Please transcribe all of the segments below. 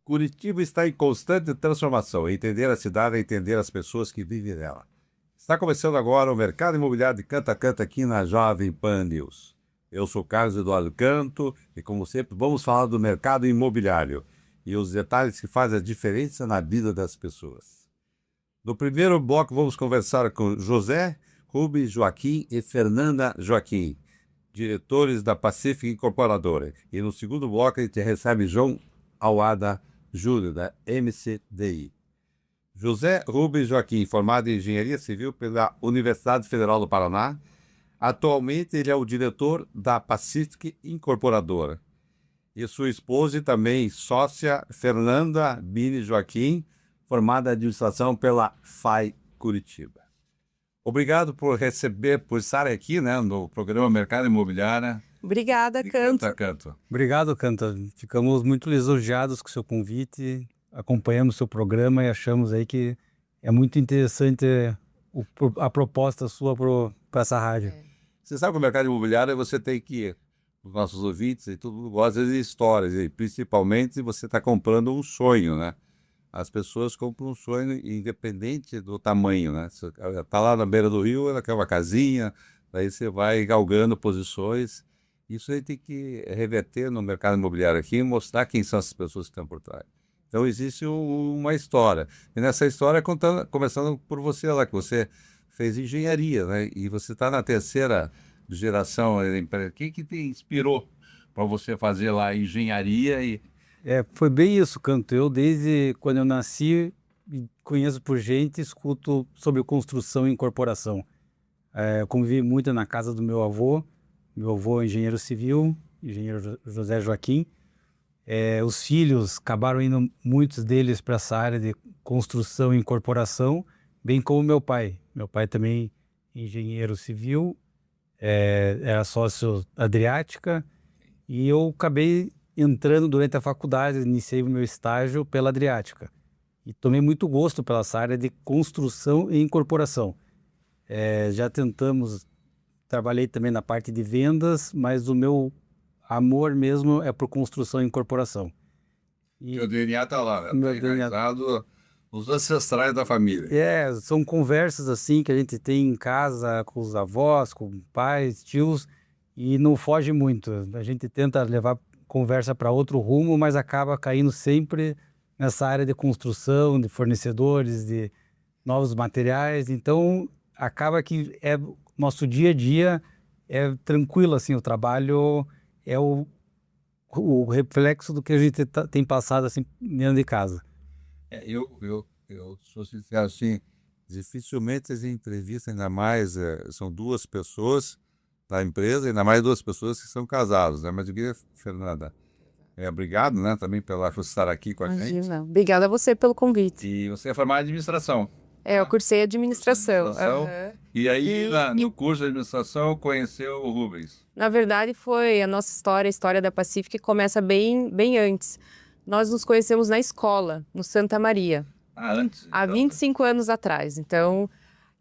Curitiba está em constante transformação. Entender a cidade é entender as pessoas que vivem nela. Está começando agora o Mercado Imobiliário de Canta a Canta aqui na Jovem Pan News. Eu sou Carlos Eduardo Canto e, como sempre, vamos falar do mercado imobiliário e os detalhes que fazem a diferença na vida das pessoas. No primeiro bloco, vamos conversar com José Rubens Joaquim e Fernanda Joaquim, diretores da Pacific Incorporadora. E no segundo bloco, a gente recebe João Alada Júlio, da MCDI. José Rubens Joaquim, formado em Engenharia Civil pela Universidade Federal do Paraná. Atualmente, ele é o diretor da Pacific Incorporadora. E sua esposa e também sócia, Fernanda Bini Joaquim, formada em administração pela FAI Curitiba. Obrigado por estar aqui, né, no programa Mercado Imobiliário. Obrigada, Canto. Canto. Obrigado, Canto. Ficamos muito lisonjeados com o seu convite, acompanhamos o seu programa e achamos aí que é muito interessante a proposta sua para essa rádio. Você sabe que o mercado imobiliário você tem que, os nossos ouvintes e tudo gosta de histórias, e principalmente você está comprando um sonho, né? As pessoas compram um sonho independente do tamanho, né? Você está lá na beira do rio, ela quer uma casinha, daí você vai galgando posições. Isso aí tem que reverter no mercado imobiliário aqui e mostrar quem são as pessoas que estão por trás. Então existe uma história. E nessa história, começando por você lá, que você fez engenharia, né? E você está na terceira geração. O que te inspirou para você fazer lá engenharia? Foi bem isso, Canto. Eu, desde quando eu nasci, conheço por gente, escuto sobre construção e incorporação. Eu convivi muito na casa do meu avô. Meu avô é engenheiro civil, engenheiro José Joaquim. Os filhos acabaram indo, muitos deles, para essa área de construção e incorporação, bem como meu pai. Meu pai também engenheiro civil, era sócio Adriática, e eu acabei entrando durante a faculdade, iniciei o meu estágio pela Adriática. E tomei muito gosto pela essa área de construção e incorporação. Já trabalhei também na parte de vendas, mas o meu amor mesmo é por construção e incorporação. E o DNA está lá, né? Meu Tá DNA enraizado nos ancestrais da família. São conversas assim que a gente tem em casa com os avós, com pais, tios, e não foge muito. A gente tenta levar conversa para outro rumo, mas acaba caindo sempre nessa área de construção, de fornecedores, de novos materiais. Então, acaba que nosso dia a dia é tranquilo, assim, o trabalho é o reflexo do que a gente tem passado, assim, dentro de casa. Eu sou sincero, assim, dificilmente as entrevistas, ainda mais, são duas pessoas da empresa, ainda mais duas pessoas que são casadas, né? Mas eu queria, Fernanda, obrigado, né, também por estar aqui com a gente. Obrigada a você pelo convite. E você é formada em administração. Eu cursei administração. E aí, no curso de administração, conheceu o Rubens. Na verdade, foi a nossa história, a história da Pacific, que começa bem, bem antes. Nós nos conhecemos na escola, no Santa Maria. Antes? Há 25 anos atrás. Então,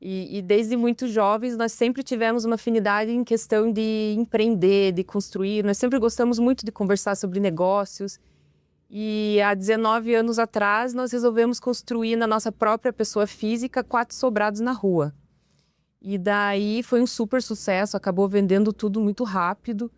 e desde muito jovens, nós sempre tivemos uma afinidade em questão de empreender, de construir. Nós sempre gostamos muito de conversar sobre negócios. E há 19 anos atrás, nós resolvemos construir na nossa própria pessoa física 4 sobrados na rua. E daí foi um super sucesso, acabou vendendo tudo muito rápido.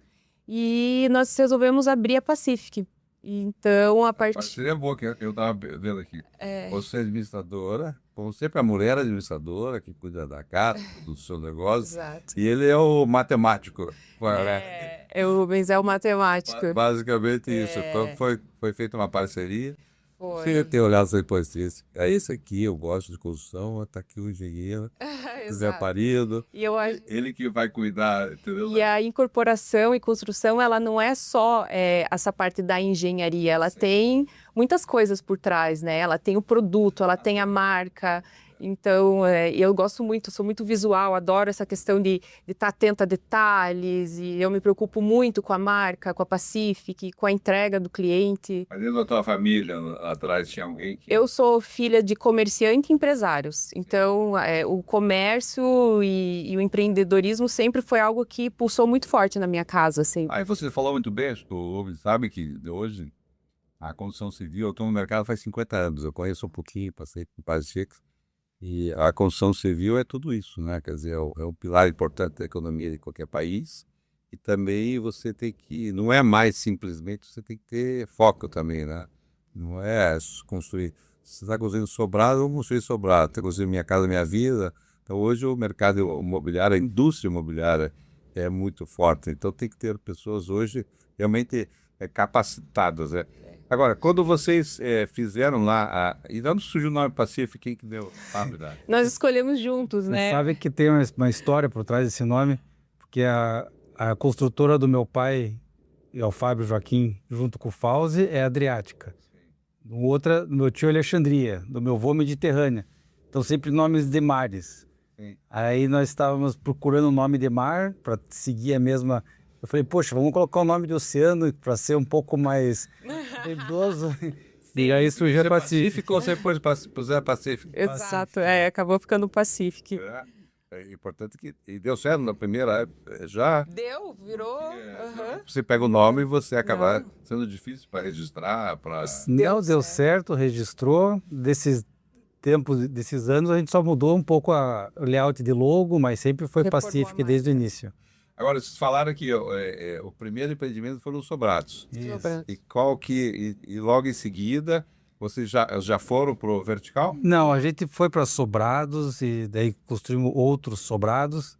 E nós resolvemos abrir a Pacific. Então, a partir... Seria boa, que eu estava vendo aqui. Você é administradora, como sempre a mulher administradora, que cuida da casa, do seu negócio. Exato. E ele é o matemático. O Rubens é o matemático. Basicamente isso. Então foi feita uma parceria. Foi. Você tem olhado depois disso. É isso aqui, eu gosto de construção, está aqui o engenheiro, Zé Parido, ele que vai cuidar, entendeu? E a incorporação e construção, ela não é só essa parte da engenharia, ela tem muitas coisas por trás, né? Ela tem o produto, ela tem a marca. Então, eu gosto muito, sou muito visual, adoro essa questão de estar atenta a detalhes, e eu me preocupo muito com a marca, com a Pacific, com a entrega do cliente. Mas dentro da tua família, lá atrás, tinha alguém que... Eu sou filha de comerciante e empresários, então o comércio e o empreendedorismo sempre foi algo que pulsou muito forte na minha casa. Assim. Aí você falou muito bem, acho que o Rubens sabe que hoje A construção civil, eu estou no mercado faz 50 anos, eu conheço um pouquinho, passei por vários ciclos, e a construção civil é tudo isso, né? Quer dizer, é um pilar importante da economia de qualquer país, e também você tem que, não é mais simplesmente, você tem que ter foco também, né? Não é construir, você está construindo sobrado, eu vou construir sobrado, está construindo Minha Casa Minha Vida. Então hoje o mercado imobiliário, a indústria imobiliária é muito forte, então tem que ter pessoas hoje realmente capacitadas, né? Agora, quando vocês fizeram lá, e de onde surgiu o nome Pacific, quem que deu a habilidade? Nós escolhemos juntos, Você né? sabe que tem uma história por trás desse nome, porque a construtora do meu pai, e o Fábio Joaquim, junto com o Fauzi, é Adriática. Outra, do meu tio, Alexandria, do meu avô, Mediterrânea. Então, sempre nomes de mares. Sim. Aí nós estávamos procurando um nome de mar para seguir a mesma. Eu falei, poxa, vamos colocar o nome de oceano para ser um pouco mais idoso. E aí surgiu o Pacífico. Ou você puser Pacífico? Exato, acabou ficando Pacific. É importante que... E deu certo na primeira época, já... Deu, virou. Você pega o nome e você acaba sendo difícil para registrar, para... Não deu certo, registrou. Desses tempos, desses anos, a gente só mudou um pouco o layout de logo, mas sempre foi Reformou Pacific a desde o início. Agora, vocês falaram que o primeiro empreendimento foram os sobrados. Isso. E logo em seguida, vocês já foram para o vertical? Não, a gente foi para sobrados e daí construímos outros sobrados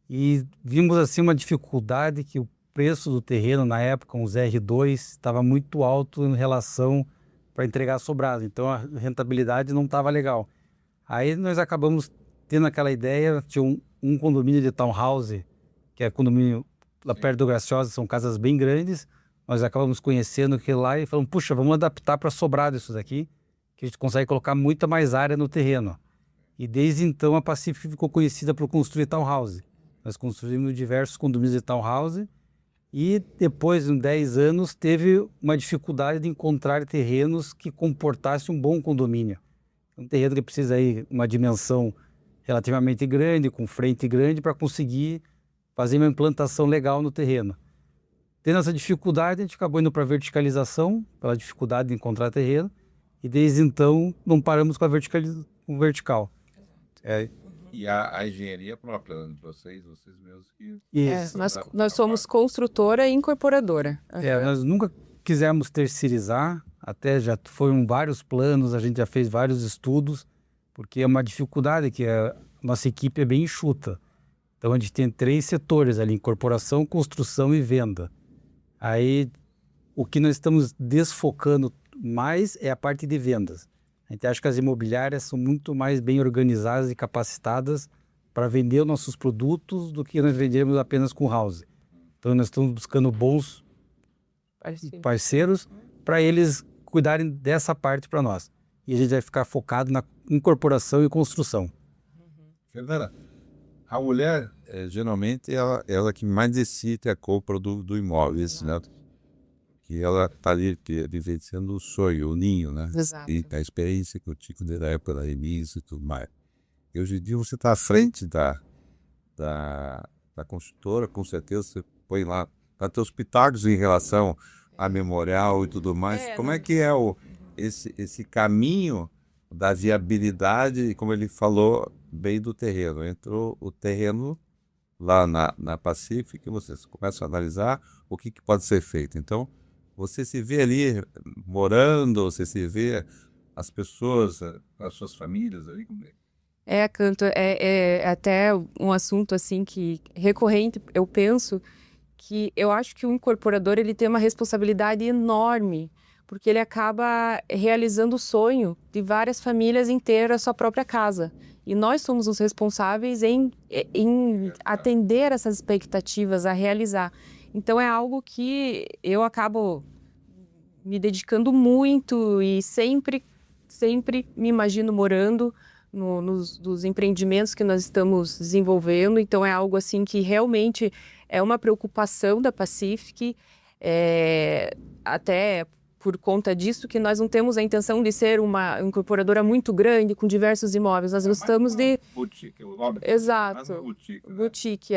e vimos assim uma dificuldade que o preço do terreno na época, uns R2, estava muito alto em relação para entregar sobrado. Então a rentabilidade não estava legal. Aí nós acabamos tendo aquela ideia, tinha um condomínio de townhouse, que é condomínio lá perto do Graciosa, são casas bem grandes. Nós acabamos conhecendo aquilo lá e falamos, puxa, vamos adaptar para sobrado isso daqui, que a gente consegue colocar muita mais área no terreno. E desde então a Pacific ficou conhecida por construir townhouse. Nós construímos diversos condomínios de townhouse e depois, em 10 anos, teve uma dificuldade de encontrar terrenos que comportassem um bom condomínio. Um terreno que precisa aí uma dimensão relativamente grande, com frente grande, para conseguir fazer uma implantação legal no terreno. Tendo essa dificuldade, a gente acabou indo para a verticalização, pela dificuldade de encontrar terreno, e desde então não paramos com o vertical. E a engenharia própria de vocês mesmos. Isso. Nós somos construtora e incorporadora. Nós nunca quisemos terceirizar, até já foram vários planos, a gente já fez vários estudos, porque é uma dificuldade que a nossa equipe é bem enxuta. Então a gente tem 3 setores ali, incorporação, construção e venda. Aí o que nós estamos desfocando mais é a parte de vendas. A gente acha que as imobiliárias são muito mais bem organizadas e capacitadas para vender os nossos produtos do que nós vendermos apenas com house. Então nós estamos buscando bons parceiros para eles cuidarem dessa parte para nós. E a gente vai ficar focado na incorporação e construção. Fernanda, a mulher, geralmente, ela que mais decide a compra do imóvel, né? Que ela está ali vivenciando o sonho, o ninho, né? Exato. E a experiência que eu tive desde a época da Elis e tudo mais. E hoje em dia você está à frente da construtora, com certeza você põe lá até os pitacos em relação a memorial e tudo mais. Como é que é esse caminho da viabilidade, como ele falou, bem do terreno? Entrou o terreno lá na Pacific, vocês começam a analisar o que pode ser feito. Então, você se vê ali morando, você se vê as pessoas, as suas famílias ali? Canto, é até um assunto assim que recorrente, eu penso que eu acho que o incorporador ele tem uma responsabilidade enorme, porque ele acaba realizando o sonho de várias famílias em ter a sua própria casa. E nós somos os responsáveis em atender essas expectativas, a realizar. Então é algo que eu acabo me dedicando muito e sempre me imagino morando nos empreendimentos que nós estamos desenvolvendo. Então é algo assim que realmente é uma preocupação da Pacific, até por conta disso que nós não temos a intenção de ser uma incorporadora muito grande com diversos imóveis. Nós gostamos de... Boutique, o nome. Exato. Boutique, né? Boutique,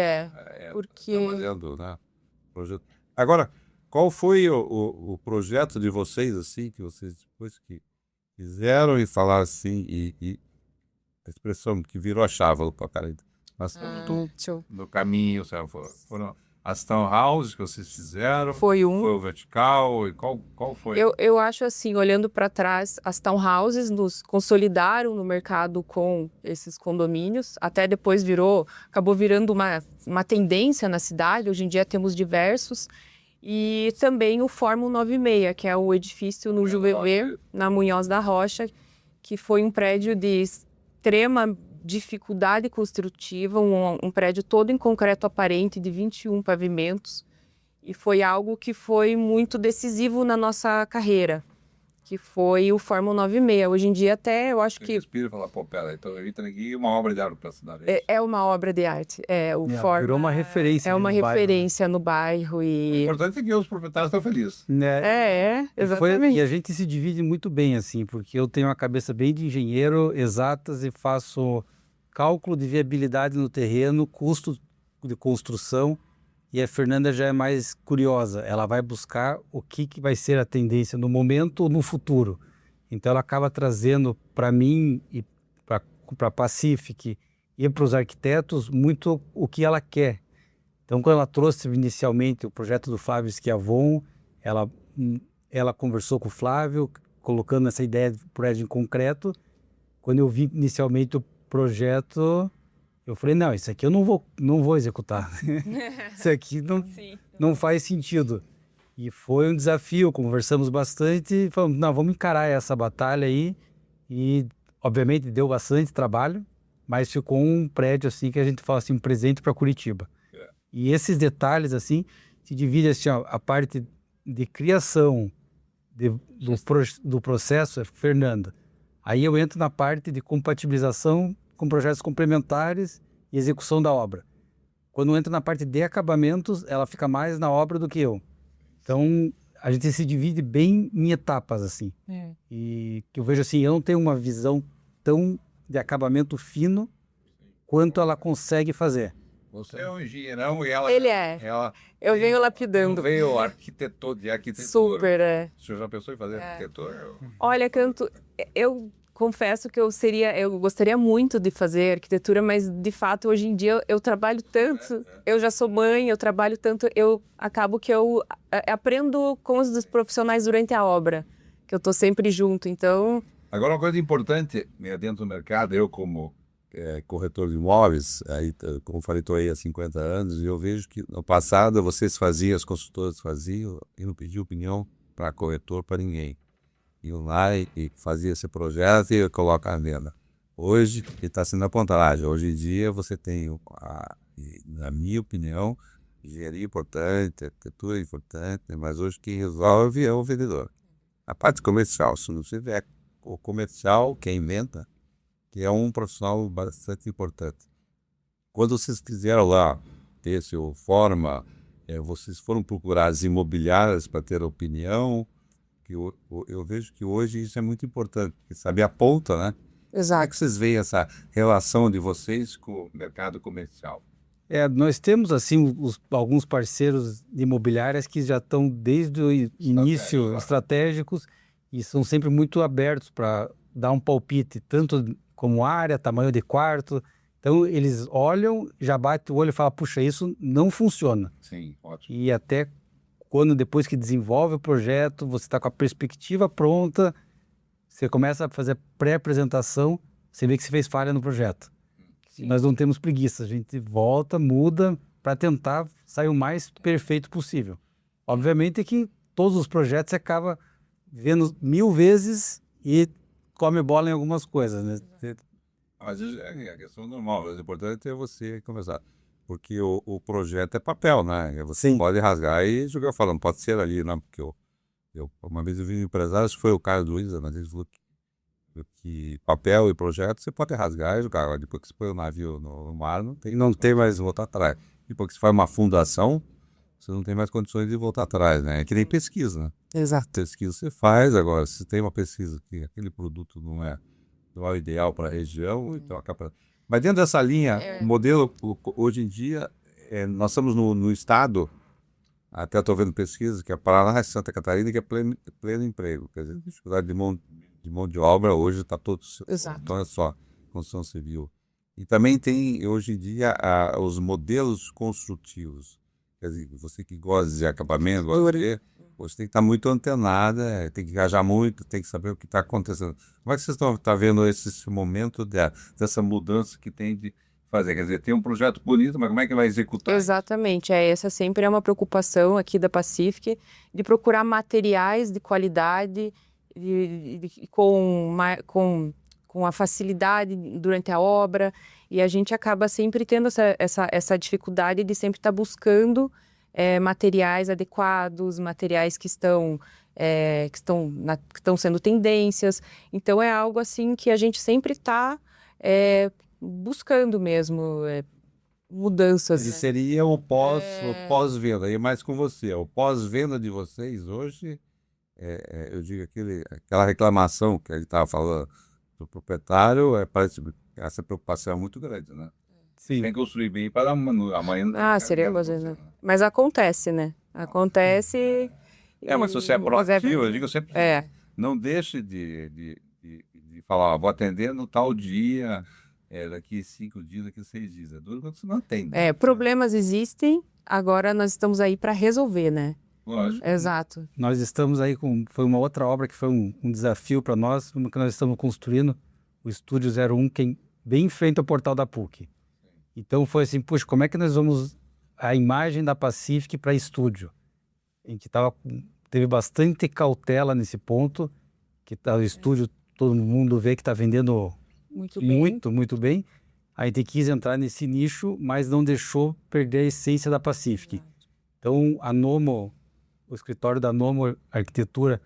porque... Trabalhando, né? Projeto. Agora, Qual foi o projeto de vocês, assim, que vocês depois que fizeram e falaram assim, e a expressão que virou a chave para cara, nós estamos Deixa eu- no caminho, sabe? Foram as townhouses que vocês fizeram, Foi um. foi o vertical, e qual foi? Eu acho assim, olhando para trás, as townhouses nos consolidaram no mercado com esses condomínios. Até depois acabou virando uma tendência na cidade. Hoje em dia temos diversos. E também o Fórmula 96, que é o edifício no Juveler, na Munhoz da Rocha, que foi um prédio de extrema dificuldade construtiva, um prédio todo em concreto aparente de 21 pavimentos. E foi algo que foi muito decisivo na nossa carreira, que foi o Fórmula 96. Hoje em dia até eu acho que Respira e fala, pô, pera, então eu entrei aqui uma obra de arte para a cidade. é uma obra de arte. O Fórmula Virou uma referência. é uma no bairro, né? referência no bairro O e importante é que os proprietários estão felizes. Né? exatamente. E a gente se divide muito bem, assim, porque eu tenho uma cabeça bem de engenheiro, exatas, e faço cálculo de viabilidade no terreno, custo de construção, e a Fernanda já é mais curiosa, ela vai buscar o que vai ser a tendência no momento ou no futuro. Então ela acaba trazendo para mim e para a Pacific e para os arquitetos muito o que ela quer. Então quando ela trouxe inicialmente o projeto do Flávio Schiavon, ela conversou com o Flávio, colocando essa ideia de prédio em concreto. Quando eu vi inicialmente o projeto, eu falei, não, isso aqui eu não vou executar. Isso aqui não faz sentido. E foi um desafio, conversamos bastante e falamos, não, vamos encarar essa batalha aí. E, obviamente, deu bastante trabalho, mas ficou um prédio, assim, que a gente fala assim, um presente para Curitiba. E esses detalhes, assim, se divide assim, ó, a parte de criação do processo é Fernanda. Aí eu entro na parte de compatibilização com projetos complementares e execução da obra. Quando eu entro na parte de acabamentos, ela fica mais na obra do que eu. Então, a gente se divide bem em etapas, assim. E que eu vejo assim, eu não tenho uma visão tão de acabamento fino quanto ela consegue fazer. Você é um engenheirão e ela... Ele é. Eu venho lapidando. Veio arquitetor de arquitetura. Super, O senhor já pensou em fazer arquitetura? Olha, Canto, eu confesso que eu gostaria muito de fazer arquitetura, mas de fato hoje em dia eu trabalho tanto, eu já sou mãe, eu trabalho tanto, eu acabo que eu aprendo com os profissionais durante a obra, que eu estou sempre junto, então... Agora, uma coisa importante dentro do mercado, eu como corretor de imóveis, aí, como falei, estou aí há 50 anos, e eu vejo que no passado vocês faziam, as consultoras faziam, e não pediam opinião para corretor, para ninguém. Iam lá e fazia esse projeto e coloca à venda. Hoje, está sendo a pontalagem. Hoje em dia, você tem, na minha opinião, engenharia importante, arquitetura importante, mas hoje quem resolve é o vendedor. A parte comercial, se não tiver o comercial, quem inventa, que é um profissional bastante importante. Quando vocês quiseram lá ter seu forma, vocês foram procurar as imobiliárias para ter opinião. Eu vejo que hoje isso é muito importante, porque saber a ponta, né? Exato. Como é que vocês veem essa relação de vocês com o mercado comercial? Nós temos, assim, alguns parceiros de imobiliárias que já estão desde o início estratégicos e são sempre muito abertos para dar um palpite, tanto como área, tamanho de quarto. Então, eles olham, já batem o olho e falam, puxa, isso não funciona. Sim, ótimo. E até quando depois que desenvolve o projeto, você está com a perspectiva pronta, você começa a fazer pré-apresentação, você vê que você fez falha no projeto. Sim. Nós não temos preguiça, a gente volta, muda para tentar sair o mais perfeito possível. Obviamente que todos os projetos você acaba vendo 1000 vezes e come bola em algumas coisas, né? Mas é a questão normal, o importante é você conversar. Porque o projeto é papel, né? Você pode rasgar e jogar falando, pode ser ali, não, porque uma vez eu vi um empresário, acho que foi o Caio Luiz, mas ele falou que papel e projeto você pode rasgar e jogar. Depois que você põe o navio no mar, não tem mais voltar atrás. Depois que você faz uma fundação, você não tem mais condições de voltar atrás, né? É que nem pesquisa, né? Exato. Pesquisa você faz, agora, se tem uma pesquisa que aquele produto não é o ideal para a região, então acaba... Mas dentro dessa linha, modelo, hoje em dia, nós estamos no estado Até estou vendo pesquisa que é Paraná e Santa Catarina, que é pleno emprego. Quer dizer, a dificuldade de mão de obra hoje está todo. Exato. Então é só construção civil. E também tem, hoje em dia, os modelos construtivos. Quer dizer, você que gosta de acabamento, gosta de ver, você tem que estar muito antenada, tem que engajar muito, tem que saber o que está acontecendo. Como é que vocês estão vendo esse momento dessa mudança que tem de fazer? Quer dizer, tem um projeto bonito, mas como é que vai executar? Exatamente, essa sempre é uma preocupação aqui da Pacific, de procurar materiais de qualidade, com a facilidade durante a obra, e a gente acaba sempre tendo essa dificuldade de sempre estar buscando materiais adequados, materiais que estão sendo tendências. Então é algo assim que a gente sempre está buscando mesmo mudanças. E seria o pós-venda, e mais com você. O pós-venda de vocês hoje, eu digo aquela reclamação que ele estava falando do proprietário, parece essa preocupação é muito grande, né? Sim. Tem que construir bem para amanhã. Seria coisa, mas acontece, né? Acontece. Mas se você é proativo, eu digo sempre, não deixe de falar, vou atender no tal dia, daqui 5 dias, daqui 6 dias. É duro quando você não atende. Problemas existem, agora nós estamos aí para resolver, né? Lógico. Exato. Nós estamos aí foi uma outra obra que foi um desafio para nós, uma que nós estamos construindo, o Estúdio 01, que é bem em frente ao portal da PUC. Então foi assim, puxa, como é que nós vamos a imagem da Pacific para estúdio? A gente teve bastante cautela nesse ponto, que o estúdio, todo mundo vê que está vendendo muito bem. A gente quis entrar nesse nicho, mas não deixou perder a essência da Pacific. Então a Nomo, o escritório da Nomo Arquitetura,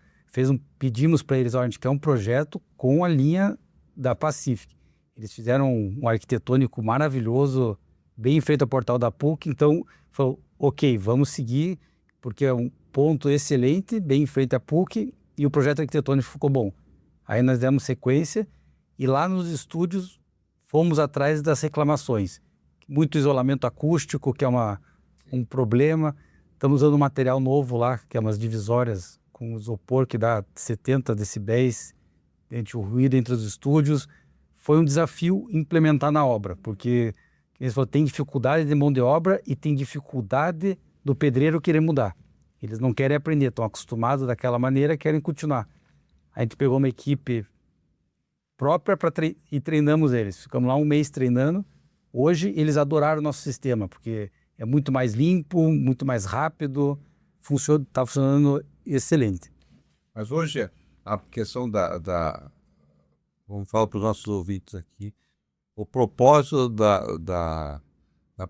pedimos para eles, a gente quer um projeto com a linha da Pacific. Eles fizeram um arquitetônico maravilhoso, bem em frente ao portal da PUC, então falou, ok, vamos seguir, porque é um ponto excelente, bem em frente à PUC, e o projeto arquitetônico ficou bom. Aí nós demos sequência, e lá nos estúdios fomos atrás das reclamações. Muito isolamento acústico, que é um problema. Estamos usando um material novo lá, que é umas divisórias com isopor, que dá 70 decibéis entre o ruído entre os estúdios. Foi um desafio implementar na obra, porque eles falaram, tem dificuldade de mão de obra e tem dificuldade do pedreiro querer mudar. Eles não querem aprender, estão acostumados daquela maneira, querem continuar. A gente pegou uma equipe própria e treinamos eles. Ficamos lá um mês treinando. Hoje eles adoraram o nosso sistema, porque é muito mais limpo, muito mais rápido, está funcionando excelente. Mas hoje a questão vamos falar para os nossos ouvintes aqui, o propósito da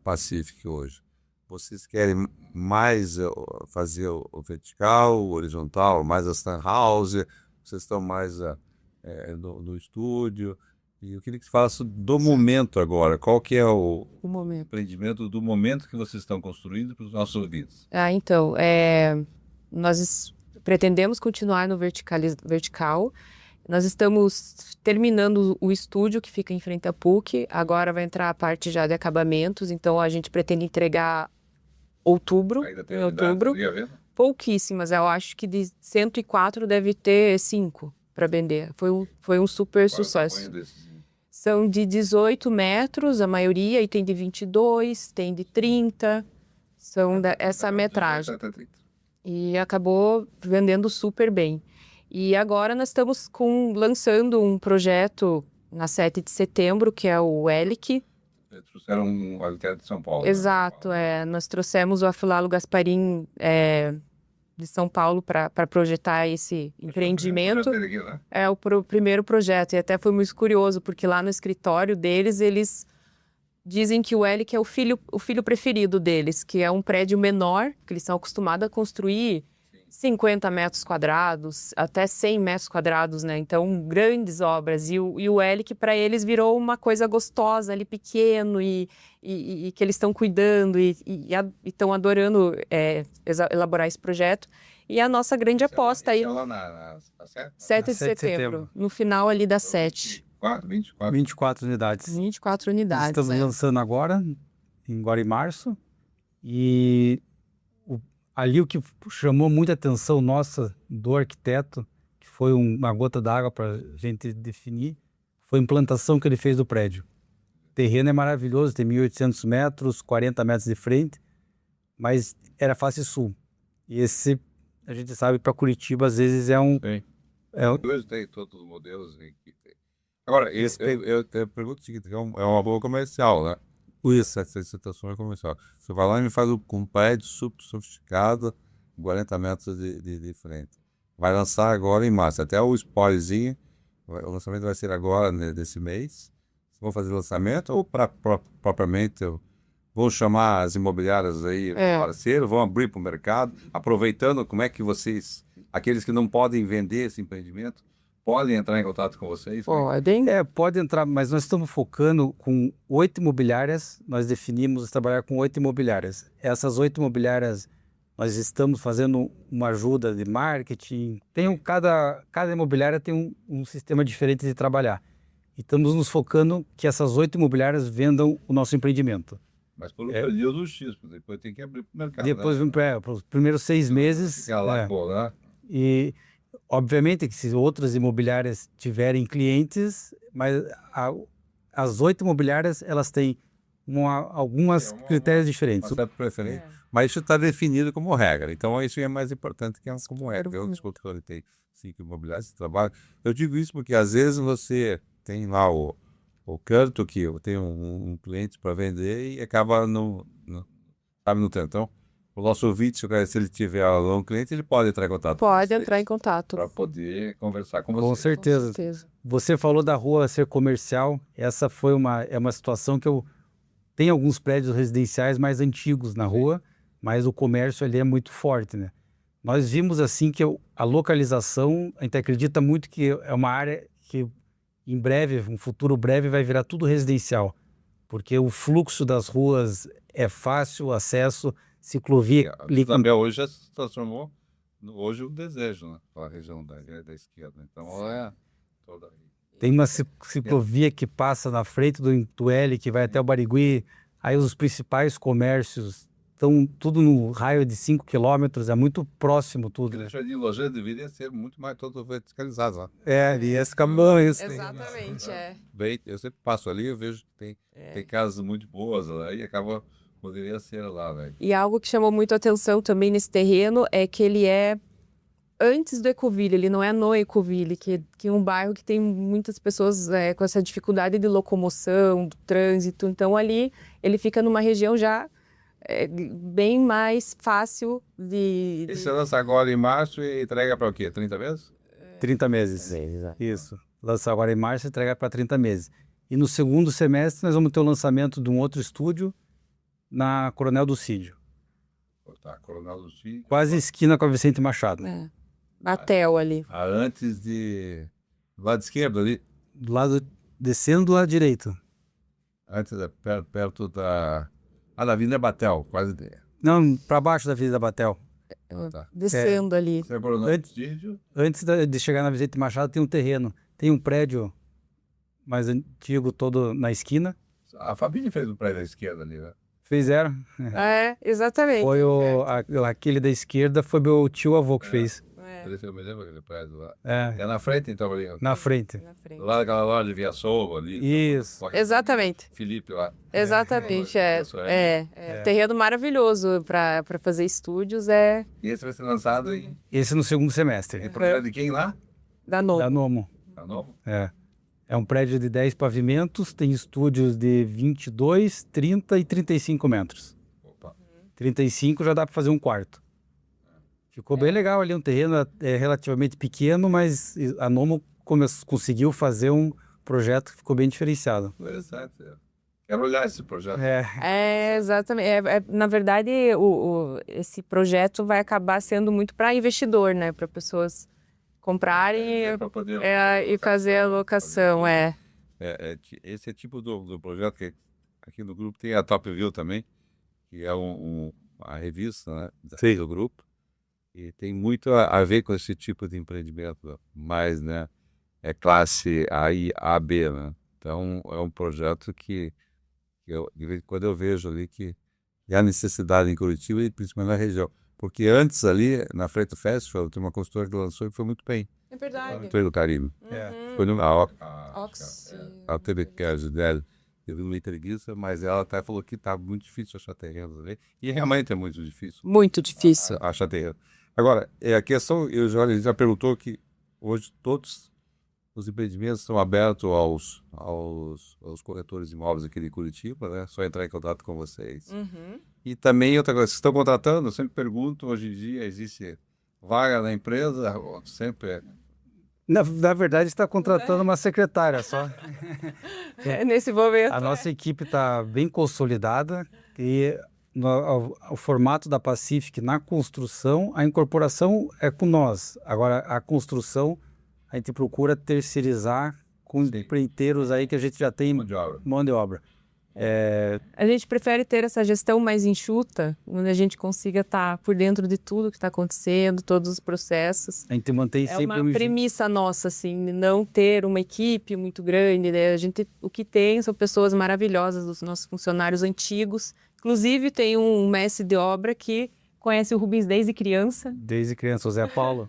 Pacific hoje. Vocês querem mais fazer o vertical, o horizontal, mais a stand house, vocês estão mais no estúdio. E eu queria que você falasse do momento agora. Qual que é o empreendimento do momento que vocês estão construindo para os nossos ouvintes? Então, nós pretendemos continuar no vertical. Nós estamos terminando o estúdio que fica em frente à PUC. Agora vai entrar a parte já de acabamentos. Então, a gente pretende entregar em outubro. Pouquíssimas. Eu acho que de 104 deve ter 5 para vender. Foi um super sucesso. São de 18 metros, a maioria, e tem de 22, tem de 30. São essa metragem. E acabou vendendo super bem. E agora nós estamos lançando um projeto na 7 de setembro, que é o Helic. Trouxeram um arquiteto de São Paulo. Exato, nós trouxemos o Afilalo Gasparim de São Paulo para projetar esse empreendimento. É o primeiro projeto, e até foi muito curioso, porque lá no escritório deles, eles dizem que o Helic é o filho preferido deles, que é um prédio menor, que eles estão acostumados a construir 50 metros quadrados, até 100 metros quadrados, né? Então, grandes obras. E o Helic, para eles, virou uma coisa gostosa ali, pequeno, e que eles estão cuidando e estão adorando elaborar esse projeto. E a nossa grande aposta aí... lá na 7 de setembro, no final ali da 7. 24 unidades. 24 unidades. Estamos lançando agora, em março, e ali o que chamou muita atenção nossa, do arquiteto, que foi uma gota d'água para a gente definir, foi a implantação que ele fez do prédio. O terreno é maravilhoso, tem 1.800 metros, 40 metros de frente, mas era face sul. E esse, a gente sabe, para Curitiba, às vezes é um... Sim. É um Hoje tem todos os modelos. Agora, eu pergunto o seguinte, é uma boa comercial, né? Essa situação é comercial. Você vai lá e me faz um prédio super sofisticado, 40 metros de frente. Vai lançar agora em março, até o spoilerzinho, o lançamento vai ser agora, né, desse mês. Vão fazer lançamento ou propriamente vão chamar as imobiliárias aí, parceiros, vão abrir para o mercado, aproveitando como é que vocês, aqueles que não podem vender esse empreendimento, podem entrar em contato com vocês? Podem. Pode entrar, mas nós estamos focando com 8 imobiliárias, nós definimos trabalhar com 8 imobiliárias. Essas 8 imobiliárias, nós estamos fazendo uma ajuda de marketing, cada imobiliária tem um sistema diferente de trabalhar. E estamos nos focando que essas 8 imobiliárias vendam o nosso empreendimento. Mas pelo período X, depois tem que abrir para o mercado. Depois, para os primeiros 6 meses. Né? E, obviamente, que se outras imobiliárias tiverem clientes, mas as 8 imobiliárias, elas têm alguns critérios diferentes. Uma certa preferência. Mas isso está definido como regra. Então, isso é mais importante que como regra. Eu, desculpa, tem 5 imobiliários que trabalham. Eu digo isso porque, às vezes, você tem lá o canto que eu tenho um cliente para vender e acaba no tempo. Então, o nosso ouvinte, se ele tiver um cliente, ele pode entrar em contato. Pode entrar em contato. Para poder conversar com você. Com certeza. Você falou da rua ser comercial. Essa foi uma situação que eu tenho alguns prédios residenciais mais antigos na rua, mas o comércio ali é muito forte, né? Nós vimos assim que a localização, a gente acredita muito que é uma área que em breve, um futuro breve, vai virar tudo residencial, porque o fluxo das ruas é fácil, acesso, ciclovia... Também hoje já se transformou, hoje o desejo, né? A região da esquerda. Então, toda... Tem uma ciclovia que passa na frente do L, que vai até o Barigui, aí os principais comércios estão tudo no raio de 5 quilômetros, é muito próximo tudo. O jardim Lojé deveria ser muito mais todo verticalizado lá. E esse caminhão, isso. Exatamente, Bem, eu sempre passo ali, eu vejo que tem casas muito boas lá e poderia ser lá, velho. E algo que chamou muito a atenção também nesse terreno é que ele é antes do Ecoville, ele não é no Ecoville, que é um bairro que tem muitas pessoas com essa dificuldade de locomoção, do trânsito. Então ali ele fica numa região já bem mais fácil de... E você lança agora em março e entrega para o quê? 30 meses? 30 meses. Isso. Lança agora em março e entrega para 30 meses. E no segundo semestre nós vamos ter o lançamento de um outro estúdio na Coronel Ducídio. Tá, Coronel Ducídio. Quase esquina com a Vicente Machado. Batel ali. Antes do lado esquerdo ali? Descendo do lado direito. Antes, perto da Avenida Batel, quase. Não, para baixo da Avenida Batel. Descendo ali. Você é Coronel Ducídio? Antes de chegar na Vicente Machado tem um terreno. Tem um prédio mais antigo todo na esquina. A Fabíola fez um prédio à esquerda ali, né? Fizeram. Exatamente. Foi aquele da esquerda foi meu tio-avô que fez. Eu me lembro aquele prédio lá. É na frente, então, ali. Na frente. Lá daquela loja de Viaçouva ali. Isso. Exatamente. Felipe lá. Exatamente, terreno maravilhoso para fazer estúdios, E esse vai ser lançado em... Esse no segundo semestre. É projeto de quem lá? Da Nomo. Da Nomo. Da Nomo? É um prédio de 10 pavimentos, tem estúdios de 22, 30 e 35 metros. 35 já dá para fazer um quarto. Ficou bem legal ali, um terreno relativamente pequeno, mas a Nomo conseguiu fazer um projeto que ficou bem diferenciado. Interessante. Quero olhar esse projeto. Exatamente. Na verdade, esse projeto vai acabar sendo muito para investidor, né? Para pessoas comprarem e fazer a locação. Esse é tipo do projeto que aqui no grupo tem a Top View também, que é a revista, né, do grupo. E tem muito a ver com esse tipo de empreendimento, mas, né, é classe A e AB, né? Então, é um projeto que de vez em quando eu vejo ali que há necessidade em Curitiba e principalmente na região. Porque antes ali, na Freight Festival, tem uma consultora que lançou e foi muito bem. É verdade. Foi do Caribe. Foi no, a TV que é a Gisele, eu vi uma entrevista, mas ela até falou que tá muito difícil achar terreno ali. E realmente é muito difícil Muito difícil. achar terreno. Agora, a questão, ele já perguntou que hoje todos os empreendimentos estão abertos aos corretores de imóveis aqui de Curitiba, né? Só entrar em contato com vocês. E também outra coisa, vocês estão contratando? Eu sempre pergunto, hoje em dia existe vaga na empresa? Sempre Na verdade, está contratando uma secretária só. Nesse momento. A nossa equipe está bem consolidada e o formato da Pacific na construção, a incorporação é com nós. Agora, a construção, a gente procura terceirizar com empreiteiros aí que a gente já tem mão de obra. A gente prefere ter essa gestão mais enxuta, onde a gente consiga estar por dentro de tudo que está acontecendo, todos os processos. A gente mantém É sempre uma premissa nossa, assim, não ter uma equipe muito grande, né? O que tem são pessoas maravilhosas, os nossos funcionários antigos. Inclusive, tem um mestre de obra que conhece o Rubens desde criança. Desde criança, o Zé Paulo.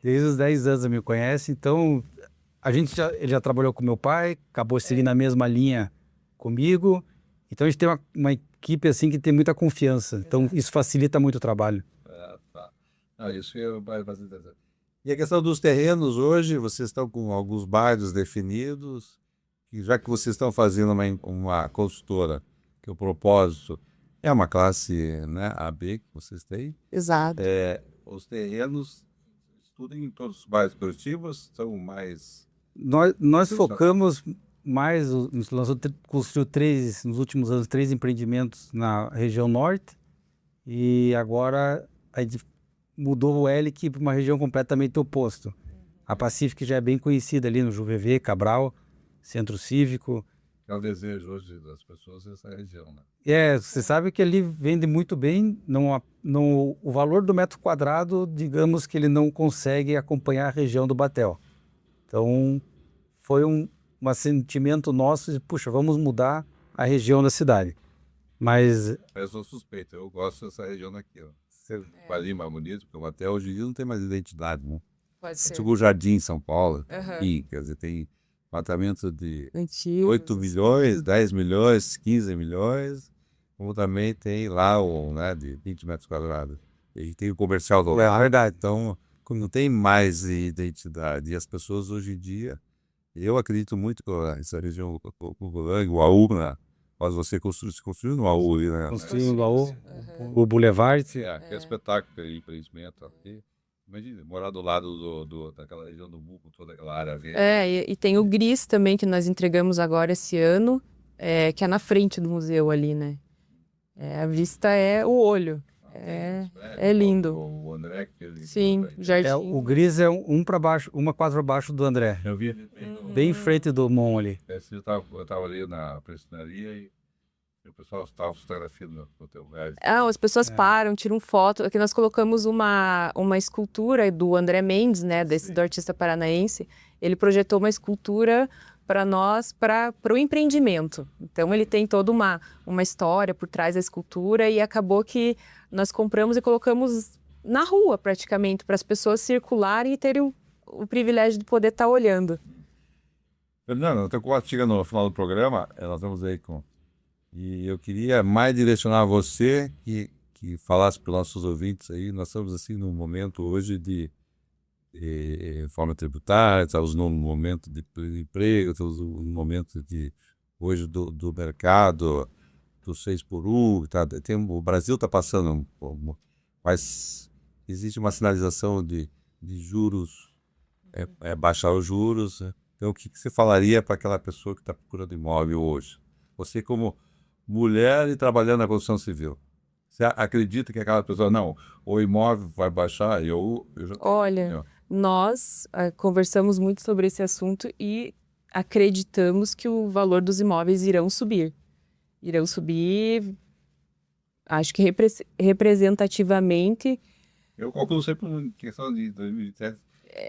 Desde os 10 anos me conhece, então ele já trabalhou com meu pai, acabou seguindo a mesma linha comigo, então a gente tem uma equipe assim que tem muita confiança, então isso facilita muito o trabalho. Tá. Não, isso vai fazer interessante. E a questão dos terrenos hoje, vocês estão com alguns bairros definidos, e já que vocês estão fazendo uma consultora, que o propósito é uma classe, né, AB que vocês têm, Exato. os terrenos, tudo em todos os bairros produtivos, são mais... Nós focamos mais, nós construímos nos últimos anos 3 empreendimentos na região norte e agora a gente mudou o Helic para uma região completamente oposta. A Pacific já é bem conhecida ali no Juvevê, Cabral, Centro Cívico. É o desejo hoje das pessoas essa região, né? Você sabe que ali vende muito bem, o valor do metro quadrado, digamos que ele não consegue acompanhar a região do Batel. Então, foi um sentimento nosso de, puxa, vamos mudar a região da cidade. Mas... Eu sou suspeito, eu gosto dessa região daqui, ó. Você vai ali mais bonito, porque o Batel hoje em dia não tem mais identidade, né? Pode ser. Tipo o Jardim em São Paulo, e, quer dizer, tem apartamentos de Antigo. 8 milhões, 10 milhões, 15 milhões, como também tem lá né, de 20 metros quadrados. E tem o comercial do lado. É verdade. Então, não tem mais identidade. E as pessoas hoje em dia, eu acredito muito que essa região, o AU, né? Mas você se construiu no AU ali, né? Construiu no AU, o Boulevard. Que é espetáculo, empreendimento aqui. Imagina, morar do lado daquela região do Buco, toda aquela área verde. E tem o Gris também, que nós entregamos agora esse ano, que é na frente do museu ali, né? A vista é o olho. É lindo. O André, que Sim, o jardim. O Gris é uma quadra abaixo do André. Eu vi. Bem em frente do Mon ali. Eu tava ali na prestinaria e o pessoal estava fotografando no teu lugar. As pessoas param, tiram foto. Aqui nós colocamos uma escultura do André Mendes, né, do artista paranaense. Ele projetou uma escultura para nós, para o empreendimento. Então, ele tem toda uma história por trás da escultura e acabou que nós compramos e colocamos na rua, praticamente, para as pessoas circularem e terem o privilégio de poder estar olhando. Fernando, até quase chegando no final do programa, nós estamos aí com... E eu queria mais direcionar você que falasse para os nossos ouvintes aí. Nós estamos assim num momento hoje de reforma tributária, estamos num momento de emprego, estamos num momento hoje do mercado, do 6x1, o Brasil está passando, mas existe uma sinalização de juros, baixar os juros. Então, o que você falaria para aquela pessoa que está procurando imóvel hoje? Você como mulher e trabalhando na construção civil, você acredita que aquela pessoa, não, o imóvel vai baixar? Olha, nós conversamos muito sobre esse assunto e acreditamos que o valor dos imóveis irão subir. Irão subir, acho que representativamente. Eu calculo sempre em questão de 2007,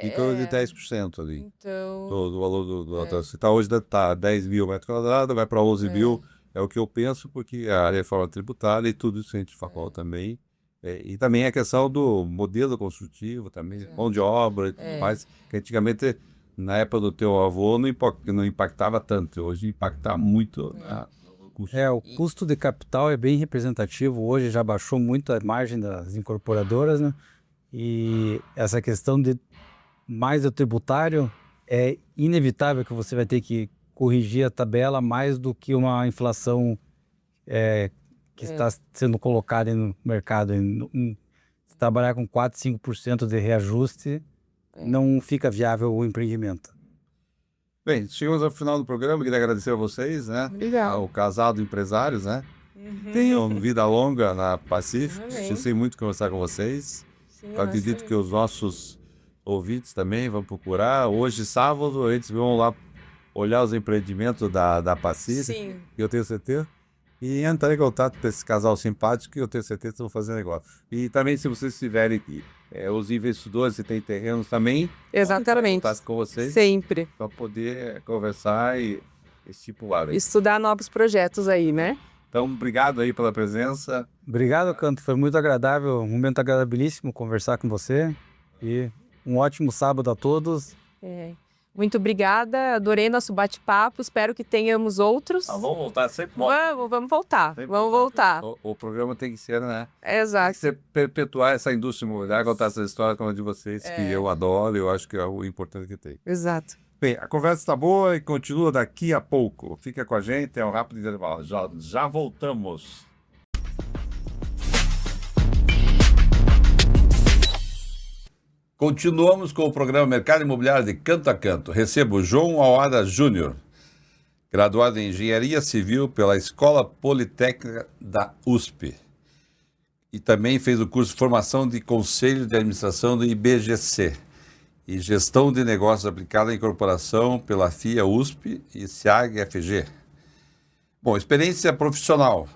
em torno de 10% ali. Então... Do valor do você está hoje, está 10 mil metros quadrados, vai para 11 mil, É o que eu penso, porque a reforma tributária e tudo isso a gente falou também. E também a questão do modelo construtivo, também, mão de obra e tudo mais, que antigamente, na época do teu avô, não impactava tanto. Hoje impacta muito no custo. O custo de capital é bem representativo. Hoje já baixou muito a margem das incorporadoras, né? E essa questão de mais do tributário é inevitável que você vai ter que corrigir a tabela mais do que uma inflação que está sendo colocada no mercado. Se trabalhar com 4, 5% de reajuste, não fica viável o empreendimento. Bem, chegamos ao final do programa, queria agradecer a vocês, né? Legal. Ao casal de empresários, né? Tenham vida longa na Pacífico. Amém. Gostei muito de conversar com vocês. Sim, Eu acredito que os nossos ouvintes também vão procurar. Hoje, sábado, eles vão lá olhar os empreendimentos da Pacífico, Sim. que eu tenho certeza. E entrar em contato com esse casal simpático, que eu tenho certeza que vão fazer negócio. E também, se vocês tiverem aqui, os investidores que têm terrenos também, Exatamente. contato com vocês Sempre. para poder conversar e estipular. Aí. Estudar novos projetos aí, né? Então, obrigado aí pela presença. Obrigado, Canto. Foi muito agradável, um momento agradabilíssimo conversar com você. E um ótimo sábado a todos. Muito obrigada, adorei nosso bate-papo, espero que tenhamos outros. Vamos voltar sempre. Vamos voltar, vamos voltar. O programa tem que ser, né? Exato. Tem que ser perpetuar essa indústria imobiliária, contar essa história como a de vocês, que eu adoro, eu acho que é o importante que tem. Exato. Bem, a conversa está boa e continua daqui a pouco. Fica com a gente, é um rápido intervalo. Já voltamos. Continuamos com o programa Mercado Imobiliário de Canto a Canto. Recebo João Awada Júnior, graduado em Engenharia Civil pela Escola Politécnica da USP. E também fez o curso de Formação de Conselho de Administração do IBGC e Gestão de Negócios aplicada à Incorporação pela FIA USP e SEAG-FG. Bom, experiência profissional.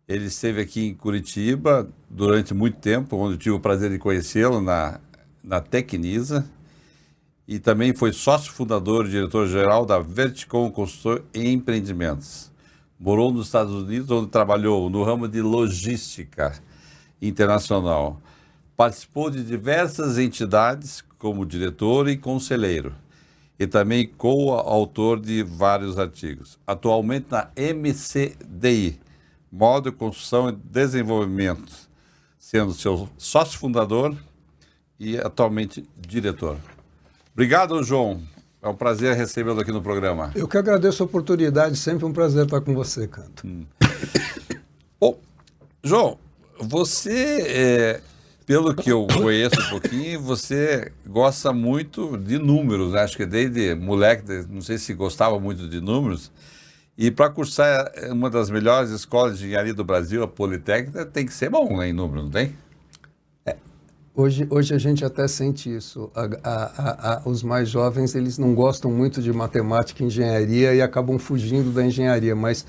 Ele esteve aqui em Curitiba durante muito tempo, onde eu tive o prazer de conhecê-lo na Tecnisa, e também foi sócio fundador e diretor-geral da Verticom Consultor em Empreendimentos. Morou nos Estados Unidos, onde trabalhou no ramo de logística internacional. Participou de diversas entidades como diretor e conselheiro, e também coautor de vários artigos. Atualmente na MCDI, Modo Construção e Desenvolvimento, sendo seu sócio fundador e atualmente diretor. Obrigado, João. É um prazer recebê-lo aqui no programa. Eu que agradeço a oportunidade, sempre um prazer estar com você, Canto. Bom, João, você, pelo que eu conheço um pouquinho, você gosta muito de números, né? Acho que desde moleque, não sei se gostava muito de números, e para cursar uma das melhores escolas de engenharia do Brasil, a Politécnica, tem que ser bom, né, em números, não tem? Hoje a gente até sente isso. Os mais jovens, eles não gostam muito de matemática e engenharia e acabam fugindo da engenharia, mas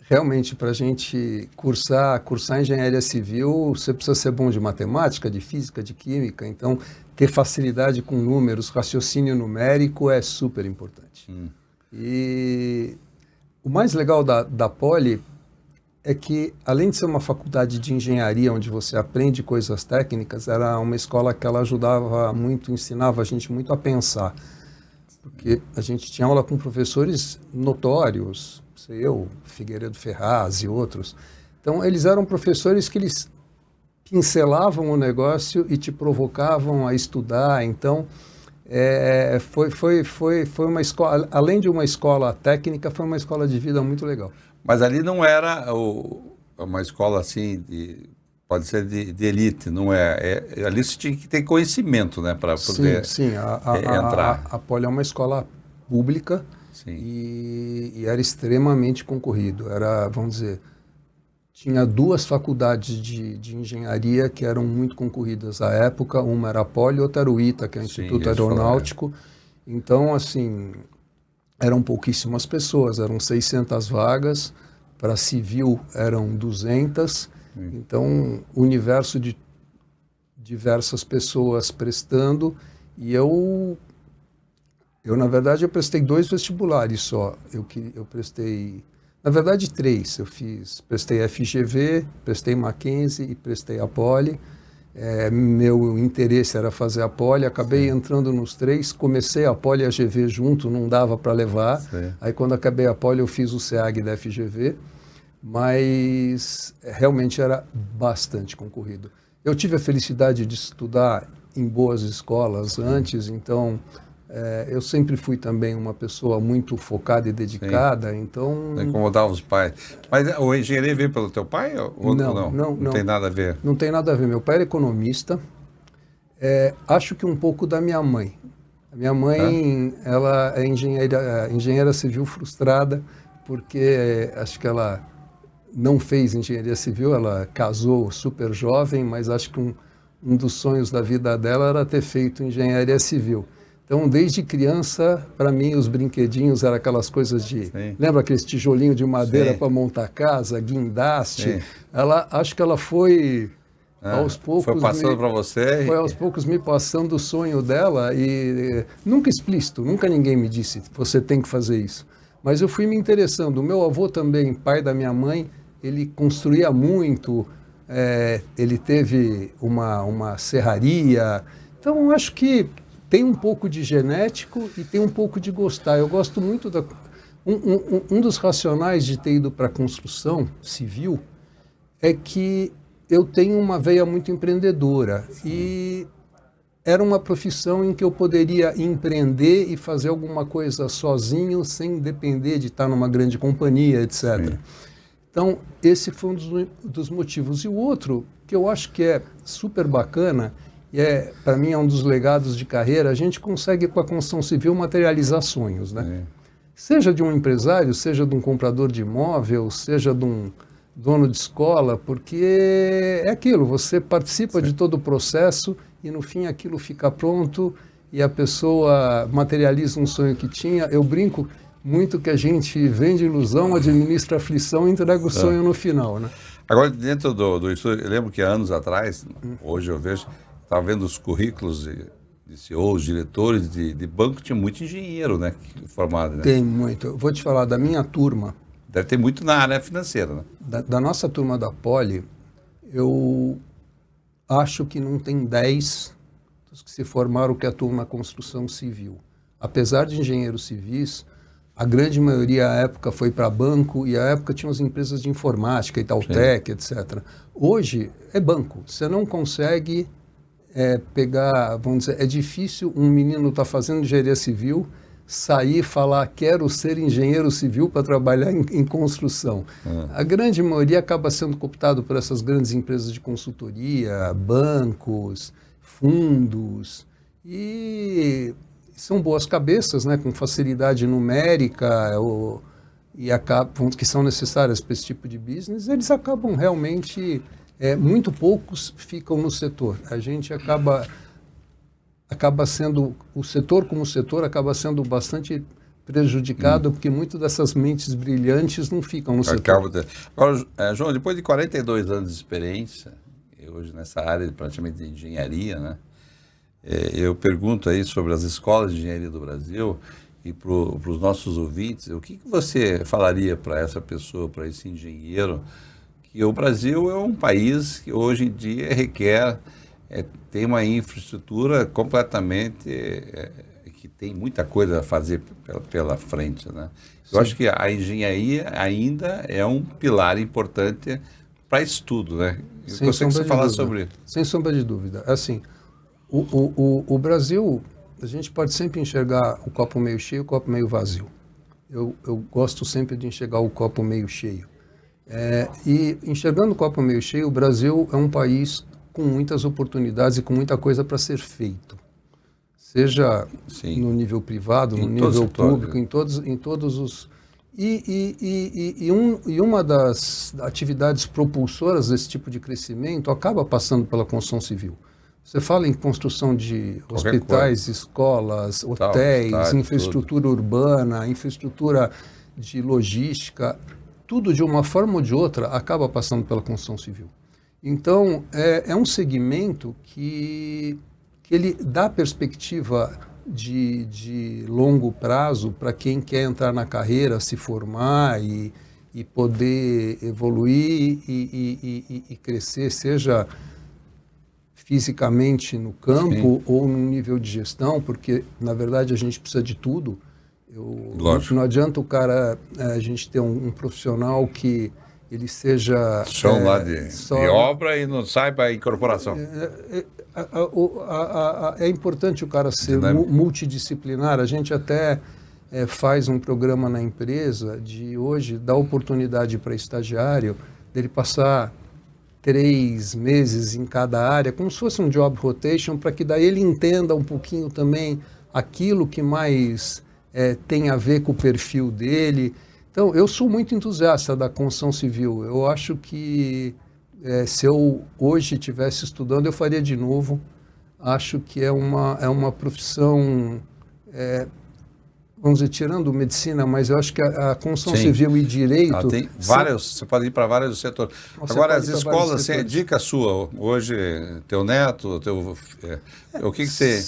realmente para a gente cursar engenharia civil, você precisa ser bom de matemática, de física, de química, então ter facilidade com números, raciocínio numérico é super importante. E o mais legal da Poli é que, além de ser uma faculdade de engenharia, onde você aprende coisas técnicas, era uma escola que ela ajudava muito, ensinava a gente muito a pensar. Porque a gente tinha aula com professores notórios, eu, Figueiredo Ferraz e outros. Então, eles eram professores que eles pincelavam o negócio e te provocavam a estudar. Então, foi uma escola, além de uma escola técnica, foi uma escola de vida muito legal. Mas ali não era uma escola assim, pode ser de elite, não é? Ali você tinha que ter conhecimento, né, para poder entrar. A Poli é uma escola pública e era extremamente concorrido. Era, vamos dizer, tinha duas faculdades de engenharia que eram muito concorridas à época. Uma era a Poli, outra era o ITA, que é o Instituto Aeronáutico. Então, assim, eram pouquíssimas pessoas, eram 600 vagas, para civil eram 200, então universo de diversas pessoas prestando, e eu na verdade, eu prestei 2 vestibulares só. Eu prestei, Na verdade, 3. Eu prestei FGV, prestei Mackenzie e prestei a Poli. Meu interesse era fazer a Poli, acabei entrando nos 3, comecei a Poli e a GV junto, não dava para levar. Sim. Aí quando acabei a Poli eu fiz o SEAG da FGV, mas realmente era bastante concorrido. Eu tive a felicidade de estudar em boas escolas antes, então eu sempre fui também uma pessoa muito focada e dedicada, então... Não incomodava os pais. Mas a engenharia veio pelo teu pai ou não? Não tem nada a ver? Não tem nada a ver. Meu pai era economista. Acho que um pouco da minha mãe. A minha mãe, ela é engenheira civil frustrada, porque acho que ela não fez engenharia civil, ela casou super jovem, mas acho que um dos sonhos da vida dela era ter feito engenharia civil. Então, desde criança, para mim, os brinquedinhos eram aquelas coisas de... Sim. Lembra aqueles tijolinhos de madeira para montar casa, guindaste? Acho que ela foi... aos poucos foi passando para você? Foi aos poucos me passando o sonho dela e nunca explícito, nunca ninguém me disse, você tem que fazer isso. Mas eu fui me interessando. O meu avô também, pai da minha mãe, ele construía muito, ele teve uma serraria. Então, acho que tem um pouco de genético e tem um pouco de gostar. Eu gosto muito um dos racionais de ter ido para a construção civil é que eu tenho uma veia muito empreendedora e era uma profissão em que eu poderia empreender e fazer alguma coisa sozinho, sem depender de estar numa grande companhia, etc. Sim. Então, esse foi um dos motivos. E o outro, que eu acho que é super bacana, e para mim é um dos legados de carreira, a gente consegue com a construção civil materializar sonhos, né? Seja de um empresário, seja de um comprador de imóvel, seja de um dono de escola, porque é aquilo, você participa de todo o processo e no fim aquilo fica pronto e a pessoa materializa um sonho que tinha. Eu brinco muito que a gente vende ilusão, administra aflição e entrega o sonho no final, né? Agora, dentro do estudo, eu lembro que há anos atrás, hoje eu vejo, estava vendo os currículos de CEOs, diretores de banco, tinha muito engenheiro, né, formado, né? Tem muito. Eu vou te falar da minha turma. Deve ter muito na área financeira, né? Da nossa turma da Poli, eu acho que não tem 10 dos que se formaram que atuam na construção civil. Apesar de engenheiros civis, a grande maioria, à época, foi para banco e, à época, tinha as empresas de informática, Itautec, etc. Hoje, é banco. Você não consegue pegar, vamos dizer, é difícil um menino estar fazendo engenharia civil, sair e falar, quero ser engenheiro civil para trabalhar em construção. A grande maioria acaba sendo cooptado por essas grandes empresas de consultoria, bancos, fundos, e são boas cabeças, né, com facilidade numérica, que são necessárias para esse tipo de business. Eles acabam realmente, muito poucos ficam no setor. A gente acaba sendo, o setor como setor acaba sendo bastante prejudicado, porque muitas dessas mentes brilhantes não ficam no setor. Agora, João, depois de 42 anos de experiência, hoje nessa área praticamente de engenharia, né, eu pergunto aí sobre as escolas de engenharia do Brasil e para os nossos ouvintes, o que você falaria para essa pessoa, para esse engenheiro, que o Brasil é um país que hoje em dia requer, tem uma infraestrutura completamente, que tem muita coisa a fazer pela frente, né? Eu acho que a engenharia ainda é um pilar importante para isso tudo, né? Eu gostaria que você falasse sobre isso. Sem sombra de dúvida. Assim, o Brasil, a gente pode sempre enxergar o copo meio cheio e o copo meio vazio. Eu gosto sempre de enxergar o copo meio cheio. E enxergando o copo meio cheio, o Brasil é um país com muitas oportunidades e com muita coisa para ser feito. Seja no nível privado, no nível público, em todos os... E uma das atividades propulsoras desse tipo de crescimento acaba passando pela construção civil. Você fala em construção de hospitais, escolas, hotéis, infraestrutura urbana, infraestrutura de logística, tudo de uma forma ou de outra acaba passando pela construção civil. Então, é um segmento que ele dá perspectiva de longo prazo para quem quer entrar na carreira, se formar e e poder evoluir e crescer, seja fisicamente no campo ou no nível de gestão, porque, na verdade, a gente precisa de tudo. Não adianta a gente ter um profissional que ele seja... Chão lá de obra e não saiba a incorporação. É importante o cara ser multidisciplinar. A gente até faz um programa na empresa de hoje dar oportunidade para estagiário dele passar 3 meses em cada área, como se fosse um job rotation, para que daí ele entenda um pouquinho também aquilo que mais tem a ver com o perfil dele. Então, eu sou muito entusiasta da construção civil. Eu acho que se eu hoje estivesse estudando, eu faria de novo. Acho que é uma profissão, vamos dizer, tirando medicina, mas eu acho que a construção civil e direito... tem vários, você pode ir para vários setores. Agora, as escolas, assim, dica sua, hoje, teu neto, o que você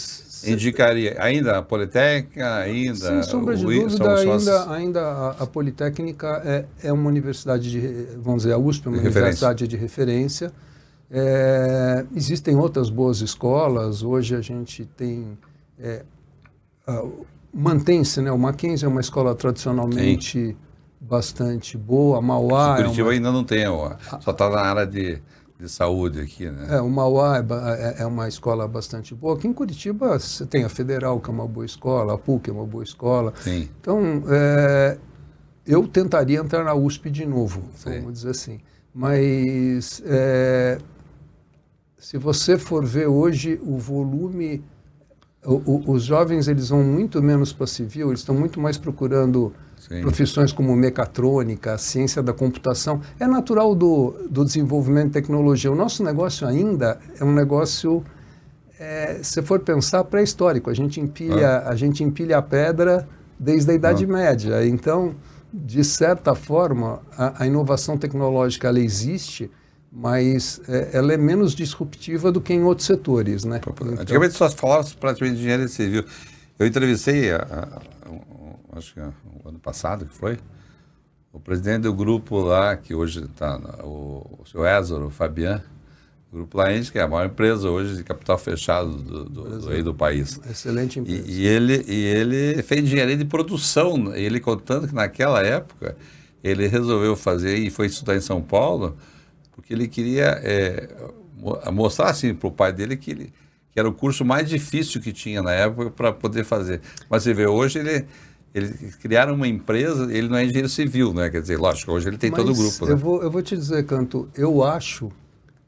indicaria? Ainda a Politécnica? Sem sombra de dúvida, ainda a Politécnica é uma universidade, vamos dizer, a USP é uma universidade de referência. Existem outras boas escolas, hoje a gente tem... Mantém-se, né? O Mackenzie é uma escola tradicionalmente bastante boa, a Mauá... Curitiba ainda não tem, só está na área de saúde aqui, né? O Mauá é uma escola bastante boa. Aqui em Curitiba você tem a Federal, que é uma boa escola, a PUC é uma boa escola. Sim. Então, eu tentaria entrar na USP de novo, vamos dizer assim. Mas, se você for ver hoje o volume... Os jovens, eles vão muito menos para civil, eles estão muito mais procurando profissões como mecatrônica, ciência da computação. É natural do desenvolvimento de tecnologia. O nosso negócio ainda é um negócio, se for pensar, pré-histórico. A gente empilha a pedra desde a Idade Média. Então, de certa forma, a inovação tecnológica ela existe, mas ela é menos disruptiva do que em outros setores, né? Antigamente só falava praticamente de engenharia civil. Eu entrevistei, acho que o ano passado que foi, o presidente do grupo lá, que hoje está, o seu Ézaro Fabian, o grupo Laende, que é a maior empresa hoje de capital fechado do país. Excelente empresa. E ele fez engenharia de produção, e ele contando que naquela época ele resolveu fazer e foi estudar em São Paulo, porque ele queria mostrar assim, para o pai dele que era o curso mais difícil que tinha na época para poder fazer. Mas você vê, hoje eles criaram uma empresa, ele não é engenheiro civil, né? Quer dizer, lógico, hoje ele tem todo o grupo. Né? Eu vou te dizer, Canto, eu acho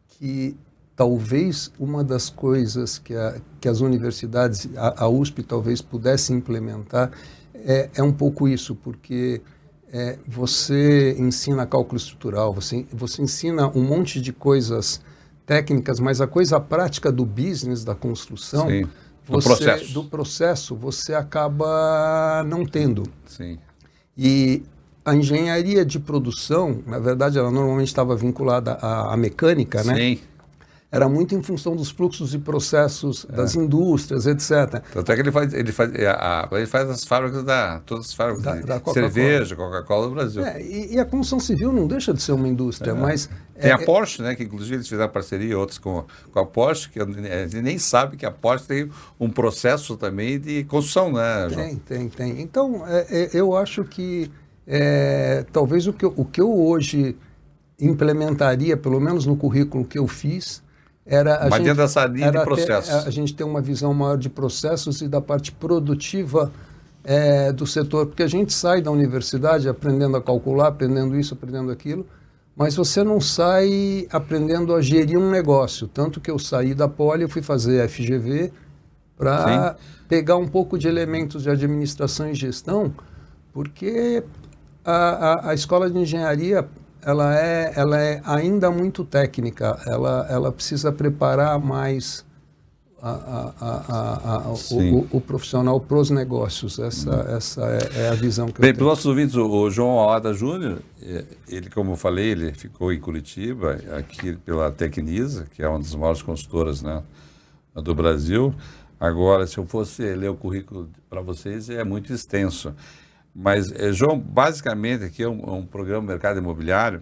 que talvez uma das coisas que as universidades, a USP talvez pudesse implementar, é um pouco isso, porque... você ensina cálculo estrutural, você ensina um monte de coisas técnicas, mas a coisa prática do business, da construção, do processo, você acaba não tendo. Sim. E a engenharia de produção, na verdade, ela normalmente estava vinculada à mecânica, né? Sim. Era muito em função dos fluxos e processos das indústrias, etc. Tanto é que ele faz as fábricas todas as fábricas da de cerveja, Coca-Cola do Brasil. E a construção civil não deixa de ser uma indústria, mas... Tem a Porsche, né, que inclusive eles fizeram parceria, outros com a Porsche, que a gente nem sabe que a Porsche tem um processo também de construção, né, João? Tem. Então, eu acho que talvez o que eu hoje implementaria, pelo menos no currículo que eu fiz, dentro dessa linha de processos. A gente ter uma visão maior de processos e da parte produtiva do setor, porque a gente sai da universidade aprendendo a calcular, aprendendo isso, aprendendo aquilo, mas você não sai aprendendo a gerir um negócio. Tanto que eu saí da Poli, eu fui fazer FGV para pegar um pouco de elementos de administração e gestão, porque a escola de engenharia... Ela é ainda muito técnica, ela precisa preparar mais o profissional para os negócios. Essa é a visão que eu tenho. Para os nossos ouvintes, o João Alada Júnior, ele, como eu falei, ele ficou em Curitiba, aqui pela Tecnisa, que é uma das maiores consultoras, né, do Brasil. Agora, se eu fosse ler o currículo para vocês, é muito extenso. Mas, João, basicamente aqui é um programa Mercado Imobiliário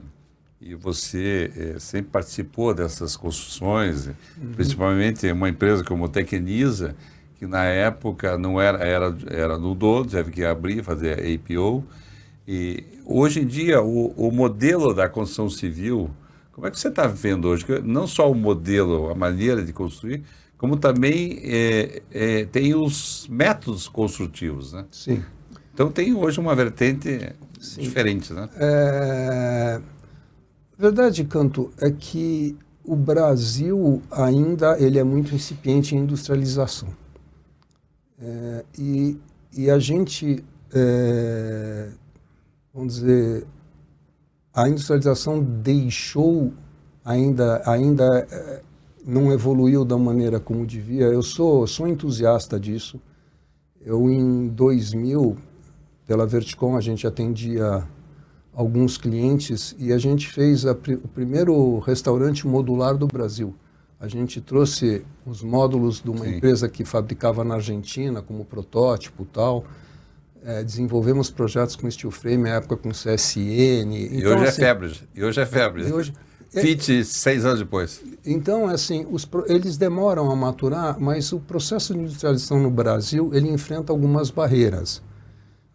e você sempre participou dessas construções, principalmente uma empresa como a Tecnisa, que na época não era no dono, teve que abrir, fazer a APO. E hoje em dia, o modelo da construção civil, como é que você está vendo hoje? Não só o modelo, a maneira de construir, como também tem os métodos construtivos, né? Sim. Então tem hoje uma vertente diferente, né? A verdade, Canto, é que o Brasil ainda ele é muito incipiente em industrialização. E a gente, vamos dizer, a industrialização deixou, ainda não evoluiu da maneira como devia. Eu sou entusiasta disso. Eu, em 2000, pela Verticom, a gente atendia alguns clientes e a gente fez o primeiro restaurante modular do Brasil. A gente trouxe os módulos de uma empresa que fabricava na Argentina como protótipo e tal. Desenvolvemos projetos com steel frame, na época com CSN. E então, hoje assim, é febre. FIT 6 anos depois. Então, assim, eles demoram a maturar, mas o processo de industrialização no Brasil, ele enfrenta algumas barreiras.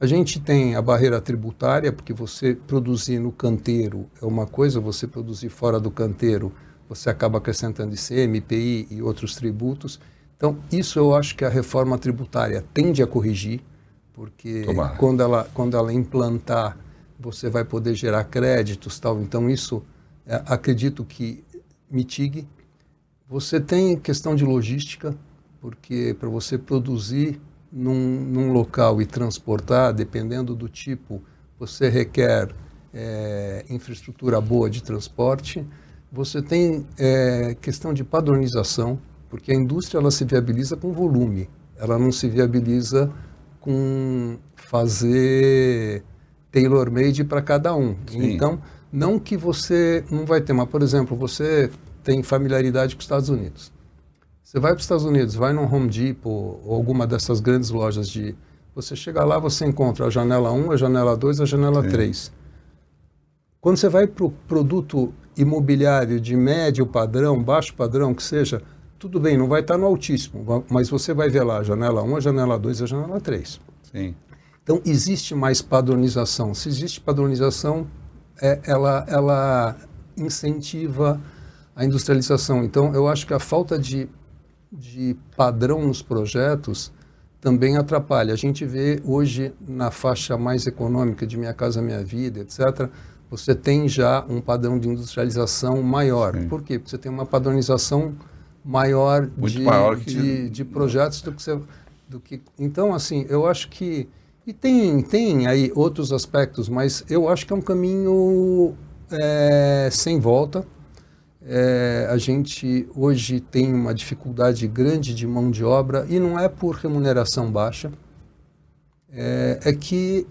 A gente tem a barreira tributária, porque você produzir no canteiro é uma coisa, você produzir fora do canteiro, você acaba acrescentando ICM, IPI e outros tributos. Então, isso eu acho que a reforma tributária tende a corrigir, porque quando ela implantar, você vai poder gerar créditos, tal. Então, isso acredito que mitigue. Você tem questão de logística, porque para você produzir num local e transportar, dependendo do tipo, você requer infraestrutura boa de transporte. Você tem questão de padronização, porque a indústria ela se viabiliza com volume, ela não se viabiliza com fazer tailor-made para cada um. Sim. Então, não que você não vai ter, mas, por exemplo, você tem familiaridade com os Estados Unidos. Você vai para os Estados Unidos, vai num Home Depot ou alguma dessas grandes lojas você chega lá, você encontra a janela 1, a janela 2, a janela 3. Quando você vai para o produto imobiliário de médio padrão, baixo padrão, que seja, tudo bem, não vai estar no altíssimo, mas você vai ver lá a janela 1, a janela 2 e a janela 3. Sim. Então, existe mais padronização. Se existe padronização, ela incentiva a industrialização. Então, eu acho que a falta de padrão nos projetos também atrapalha. A gente vê hoje na faixa mais econômica de Minha Casa Minha Vida, etc., você tem já um padrão de industrialização maior. Sim. Por quê? Porque você tem uma padronização maior de projetos do que... Então, assim, eu acho que... E tem aí outros aspectos, mas eu acho que é um caminho sem volta. A gente hoje tem uma dificuldade grande de mão de obra e não é por remuneração baixa. É que,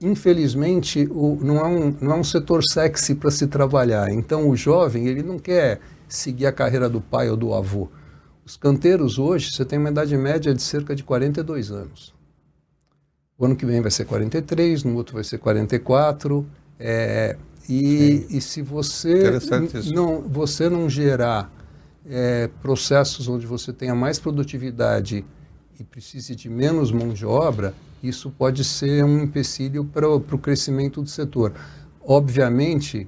infelizmente, não é um setor sexy para se trabalhar. Então, o jovem ele não quer seguir a carreira do pai ou do avô. Os canteiros hoje, você tem uma idade média de cerca de 42 anos. O ano que vem vai ser 43, no outro vai ser 44. E se você não gerar processos onde você tenha mais produtividade e precise de menos mão de obra, isso pode ser um empecilho para o crescimento do setor. Obviamente,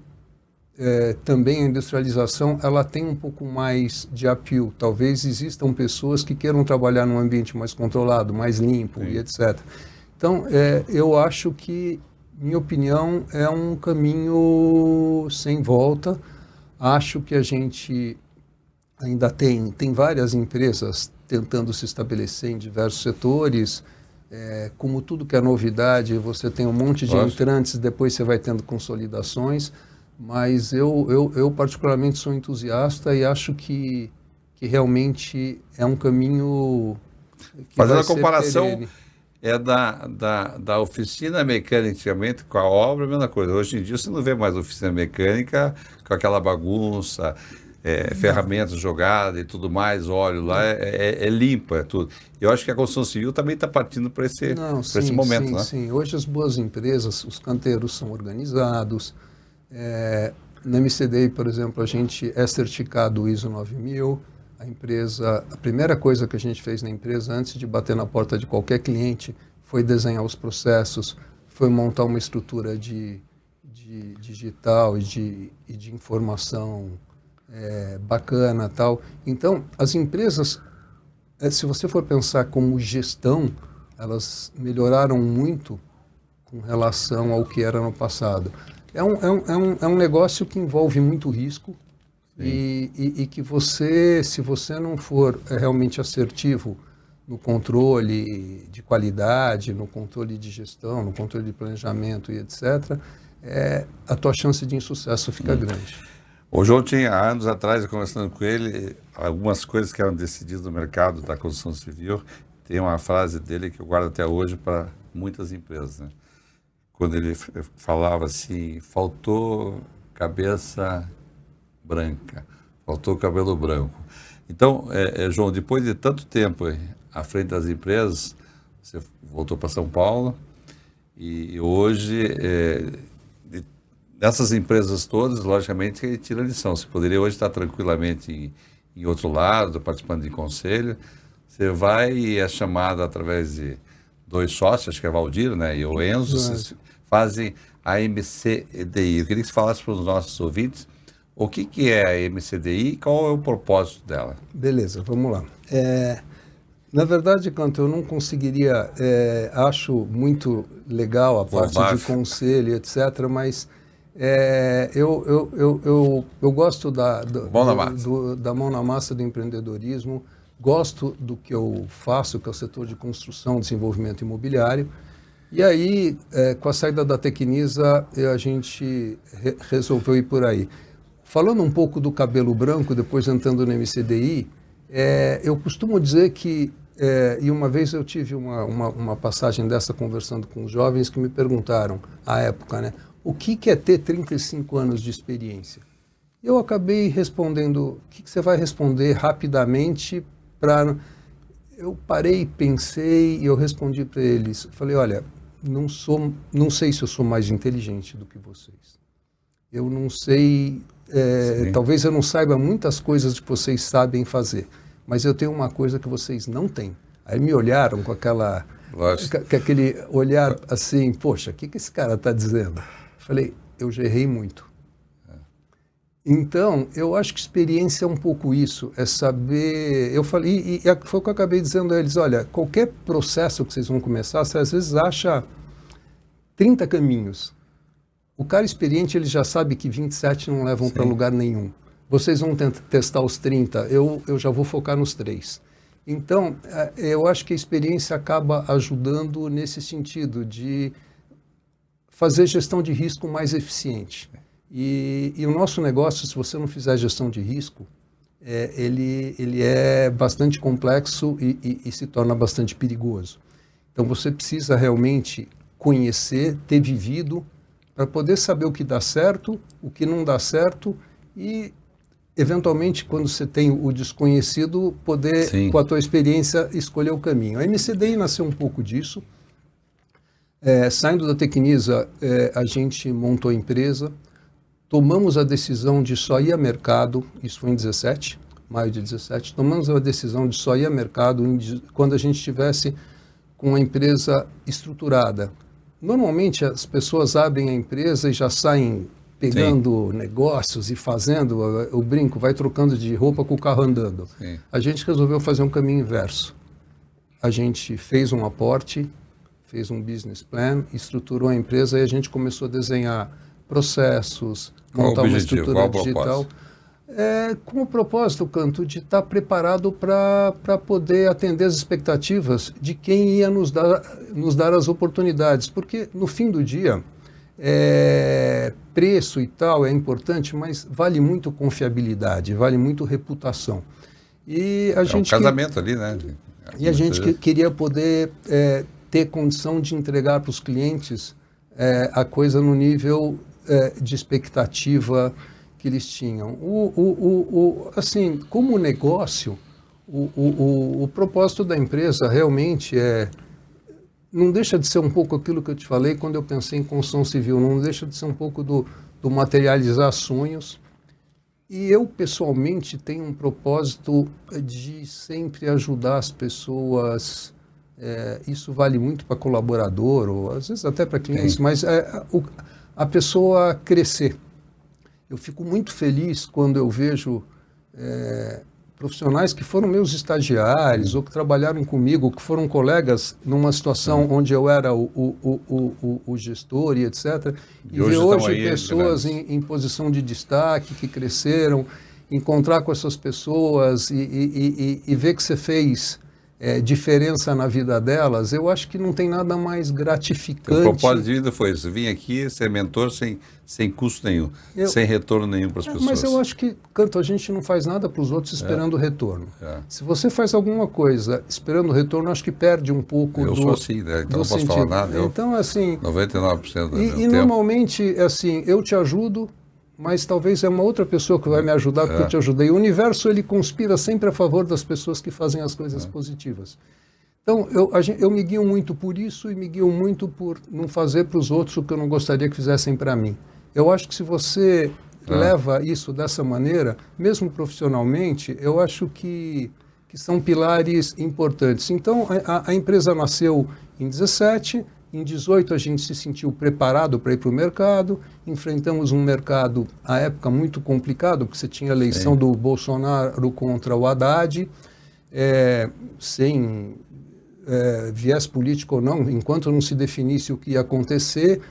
também a industrialização ela tem um pouco mais de appeal. Talvez existam pessoas que queiram trabalhar num ambiente mais controlado, mais limpo e etc. Então, eu acho que, minha opinião, é um caminho sem volta. Acho que a gente ainda tem várias empresas tentando se estabelecer em diversos setores. Como tudo que é novidade, você tem um monte de entrantes, depois você vai tendo consolidações. Mas eu particularmente sou entusiasta e acho que realmente é um caminho que fazendo vai a comparação ser perene. da oficina mecânica antigamente com a obra, a mesma coisa. Hoje em dia você não vê mais oficina mecânica com aquela bagunça, ferramentas jogadas e tudo mais, óleo lá, é limpa, é tudo. Eu acho que a construção civil também está partindo para esse momento, né? Sim. Hoje as boas empresas, os canteiros são organizados. Na MCDI, por exemplo, a gente é certificado ISO 9000. A primeira coisa que a gente fez na empresa, antes de bater na porta de qualquer cliente, foi desenhar os processos, foi montar uma estrutura de digital e de informação bacana, tal. Então, as empresas, se você for pensar como gestão, elas melhoraram muito com relação ao que era no passado. É um negócio que envolve muito risco e que se você não for realmente assertivo no controle de qualidade, no controle de gestão, no controle de planejamento e etc., a tua chance de insucesso fica grande. O João tinha, há anos atrás, eu conversando com ele, algumas coisas que eram decididas no mercado da construção civil. Tem uma frase dele que eu guardo até hoje para muitas empresas, né? Quando ele falava assim, faltou cabeça branca, faltou cabelo branco. Então, João, depois de tanto tempo à frente das empresas, você voltou para São Paulo e hoje, dessas empresas todas, logicamente, ele tira lição. Você poderia hoje estar tranquilamente em outro lado, participando de conselho. Você vai e é chamado através de 2 sócios, acho que é Valdir, né, e o Enzo, vocês fazem a MCDI. Eu queria que você falasse para os nossos ouvintes o que é a MCDI e qual é o propósito dela. Beleza, vamos lá. Na verdade, Canto, eu não conseguiria, acho muito legal a parte de conselho, etc., mas eu gosto da mão na massa do empreendedorismo, gosto do que eu faço, que é o setor de construção, desenvolvimento imobiliário. E aí, com a saída da Tecnisa, a gente resolveu ir por aí. Falando um pouco do cabelo branco, depois entrando no MCDI, eu costumo dizer que, e uma vez eu tive uma passagem dessa conversando com os jovens que me perguntaram, à época, né, o que é ter 35 anos de experiência? Eu acabei respondendo, o que você vai responder rapidamente para... Eu parei, pensei e eu respondi para eles. Falei, olha, não sei se eu sou mais inteligente do que vocês. Eu não sei, talvez eu não saiba muitas coisas que vocês sabem fazer, mas eu tenho uma coisa que vocês não têm. Aí me olharam com aquele olhar assim, poxa, o que esse cara está dizendo? Falei, eu já errei muito. Então, eu acho que experiência é um pouco isso, é saber... Eu falei, e foi o que eu acabei dizendo a eles, olha, qualquer processo que vocês vão começar, você às vezes acha 30 caminhos. O cara experiente, ele já sabe que 27 não levam para lugar nenhum. Vocês vão testar os 30, eu já vou focar nos 3. Então, eu acho que a experiência acaba ajudando nesse sentido de fazer gestão de risco mais eficiente. E o nosso negócio, se você não fizer gestão de risco, ele é bastante complexo e se torna bastante perigoso. Então você precisa realmente conhecer, ter vivido, para poder saber o que dá certo, o que não dá certo e, eventualmente, quando você tem o desconhecido, poder, com a tua experiência, escolher o caminho. A MCDI nasceu um pouco disso. Saindo da Tecnisa, a gente montou a empresa. Tomamos a decisão de só ir a mercado, isso foi em 17, maio de 17, tomamos a decisão de só ir a mercado quando a gente estivesse com a empresa estruturada. Normalmente as pessoas abrem a empresa e já saem pegando negócios e fazendo, o brinco, vai trocando de roupa com o carro andando. Sim. A gente resolveu fazer um caminho inverso. A gente fez um aporte, fez um business plan, estruturou a empresa e a gente começou a desenhar processos, montar uma estrutura digital. Com o propósito, Canto, de estar preparado para poder atender as expectativas de quem ia nos dar as oportunidades. Porque, no fim do dia, preço e tal é importante, mas vale muito confiabilidade, vale muito reputação. E a gente um casamento ali, né? E a gente queria poder ter condição de entregar para os clientes a coisa no nível de expectativa que eles tinham. Assim, como negócio, o propósito da empresa realmente não deixa de ser um pouco aquilo que eu te falei quando eu pensei em construção civil, não deixa de ser um pouco do materializar sonhos. E eu, pessoalmente, tenho um propósito de sempre ajudar as pessoas. Isso vale muito para colaborador, ou às vezes até para clientes, mas a pessoa crescer. Eu fico muito feliz quando eu vejo profissionais que foram meus estagiários ou que trabalharam comigo, que foram colegas numa situação onde eu era o gestor e etc. E ver hoje pessoas em posição de destaque, que cresceram, encontrar com essas pessoas e ver que você fez diferença na vida delas, eu acho que não tem nada mais gratificante. O propósito de vida foi isso, vim aqui ser mentor sem custo nenhum, sem retorno nenhum para as pessoas. Mas eu acho que, Canto, a gente não faz nada para os outros esperando retorno. Se você faz alguma coisa esperando retorno, acho que perde um pouco eu sou assim, né? Então não posso falar nada. Então, assim... 99% do meu tempo. E normalmente, assim, eu te ajudo, mas talvez é uma outra pessoa que vai me ajudar porque eu te ajudei. O universo, ele conspira sempre a favor das pessoas que fazem as coisas positivas. Então, eu me guio muito por isso e me guio muito por não fazer para os outros o que eu não gostaria que fizessem para mim. Eu acho que se você leva isso dessa maneira, mesmo profissionalmente, eu acho que são pilares importantes. Então, a empresa nasceu em 17. Em 18 a gente se sentiu preparado para ir para o mercado, enfrentamos um mercado, à época, muito complicado, porque você tinha a eleição do Bolsonaro contra o Haddad, sem viés político ou não, enquanto não se definisse o que ia acontecer,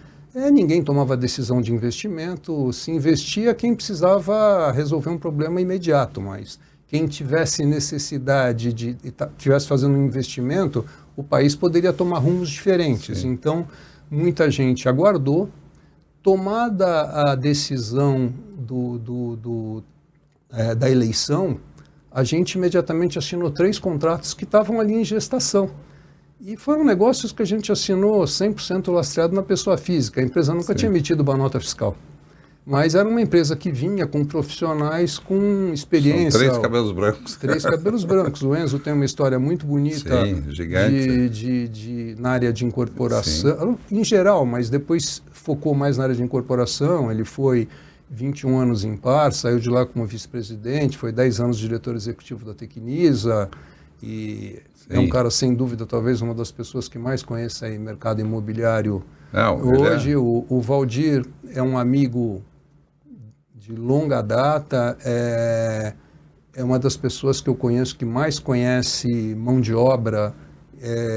ninguém tomava decisão de investimento, se investia quem precisava resolver um problema imediato, mas quem tivesse necessidade de estivesse fazendo um investimento, o país poderia tomar rumos diferentes. Sim. Então, muita gente aguardou. Tomada a decisão da eleição, a gente imediatamente assinou 3 contratos que estavam ali em gestação. E foram negócios que a gente assinou 100% lastreado na pessoa física. A empresa nunca tinha emitido uma nota fiscal. Mas era uma empresa que vinha com profissionais com experiência. São 3 cabelos brancos. 3 cabelos brancos. O Enzo tem uma história muito bonita. Sim, gigante. Na área de incorporação, em geral, mas depois focou mais na área de incorporação. Ele foi 21 anos em Par, saiu de lá como vice-presidente, foi 10 anos diretor executivo da Tecnisa e é um cara, sem dúvida, talvez uma das pessoas que mais conhece aí mercado imobiliário hoje. O Valdir é um amigo de longa data, é uma das pessoas que eu conheço que mais conhece mão de obra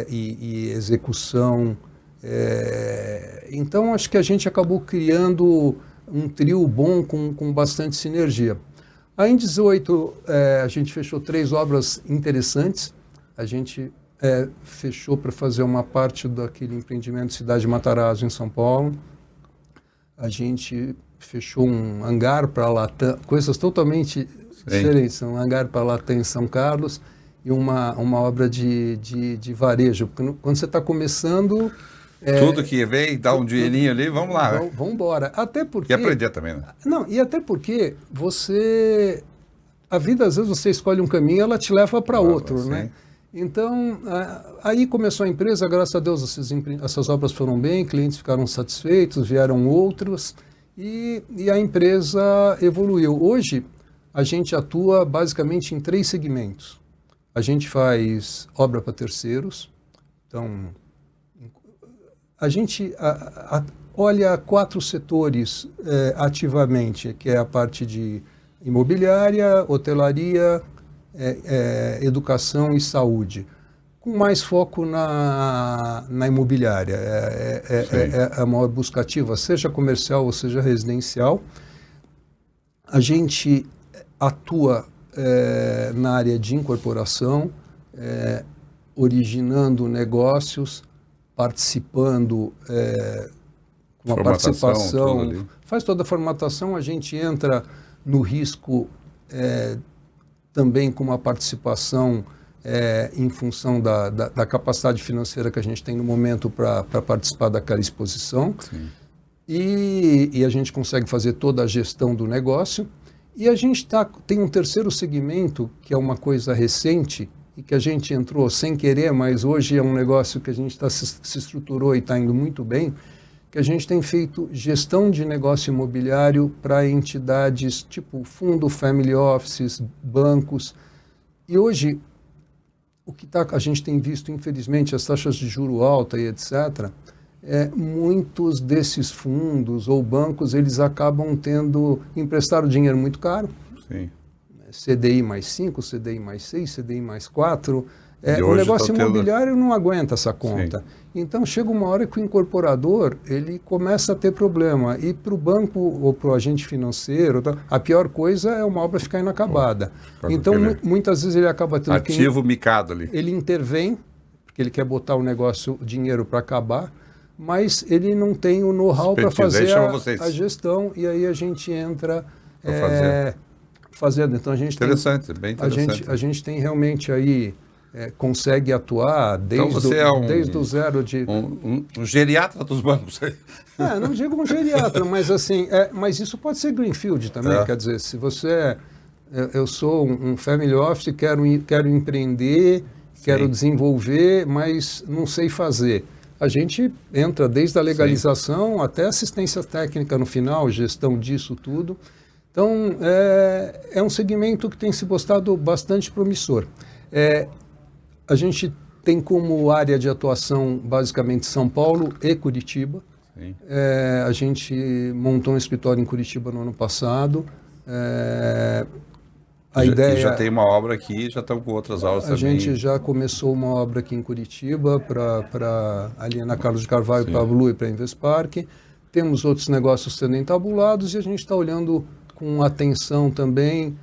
e execução. Então, acho que a gente acabou criando um trio bom com bastante sinergia. Aí, em 18, a gente fechou 3 obras interessantes. A gente fechou para fazer uma parte daquele empreendimento Cidade Matarazzo, em São Paulo. A gente fechou um hangar para a Latam, coisas totalmente diferentes. Um hangar para a Latam em São Carlos e uma obra de varejo. Porque quando você está começando... tudo que vem, dá um dinheirinho ali, vamos lá. Vamos embora. Até porque... E aprender também, né? Não, e até porque a vida, às vezes, você escolhe um caminho e ela te leva para outro, né? Então, aí começou a empresa, graças a Deus essas obras foram bem, clientes ficaram satisfeitos, vieram outros e a empresa evoluiu. Hoje, a gente atua basicamente em 3 segmentos. A gente faz obra para terceiros, então a gente olha 4 setores ativamente, que é a parte de imobiliária, hotelaria, educação e saúde, com mais foco na imobiliária. É a maior busca ativa, seja comercial ou seja residencial. A gente atua na área de incorporação, originando negócios, participando com a participação, faz toda a formatação, a gente entra no risco também com uma participação em função da capacidade financeira que a gente tem no momento para participar daquela exposição. Sim. e a gente consegue fazer toda a gestão do negócio. E a gente tem um terceiro segmento, que é uma coisa recente, e que a gente entrou sem querer, mas hoje é um negócio que a gente se estruturou e está indo muito bem, que a gente tem feito gestão de negócio imobiliário para entidades tipo fundo, family offices, bancos. E hoje, o que a gente tem visto, infelizmente, as taxas de juro alta e etc., muitos desses fundos ou bancos, eles acabam emprestar o dinheiro muito caro. Sim. CDI mais 5, CDI mais 6, CDI mais 4. O negócio imobiliário não aguenta essa conta. Sim. Então, chega uma hora que o incorporador ele começa a ter problema. E para o banco ou para o agente financeiro, a pior coisa é uma obra ficar inacabada. Então, muitas vezes ele acaba tendo ativo micado ali. Ele intervém, porque ele quer botar o negócio, o dinheiro para acabar, mas ele não tem o know-how para fazer a gestão. E aí a gente entra fazendo. Então, bem interessante. A gente tem realmente aí... consegue atuar desde o zero de... Um geriatra dos bancos. Não digo um geriatra, mas assim, mas isso pode ser greenfield também, quer dizer, se você... Eu sou um family office, quero empreender, quero desenvolver, mas não sei fazer. A gente entra desde a legalização até assistência técnica no final, gestão disso tudo. Então, é um segmento que tem se mostrado bastante promissor. A gente tem como área de atuação basicamente São Paulo e Curitiba. A gente montou um escritório em Curitiba no ano passado. Já tem uma obra aqui, já estão com outras aulas também. A gente já começou uma obra aqui em Curitiba, ali na Carlos de Carvalho, para a Blue e para a Investpark. Temos outros negócios sendo entabulados e a gente está olhando com atenção também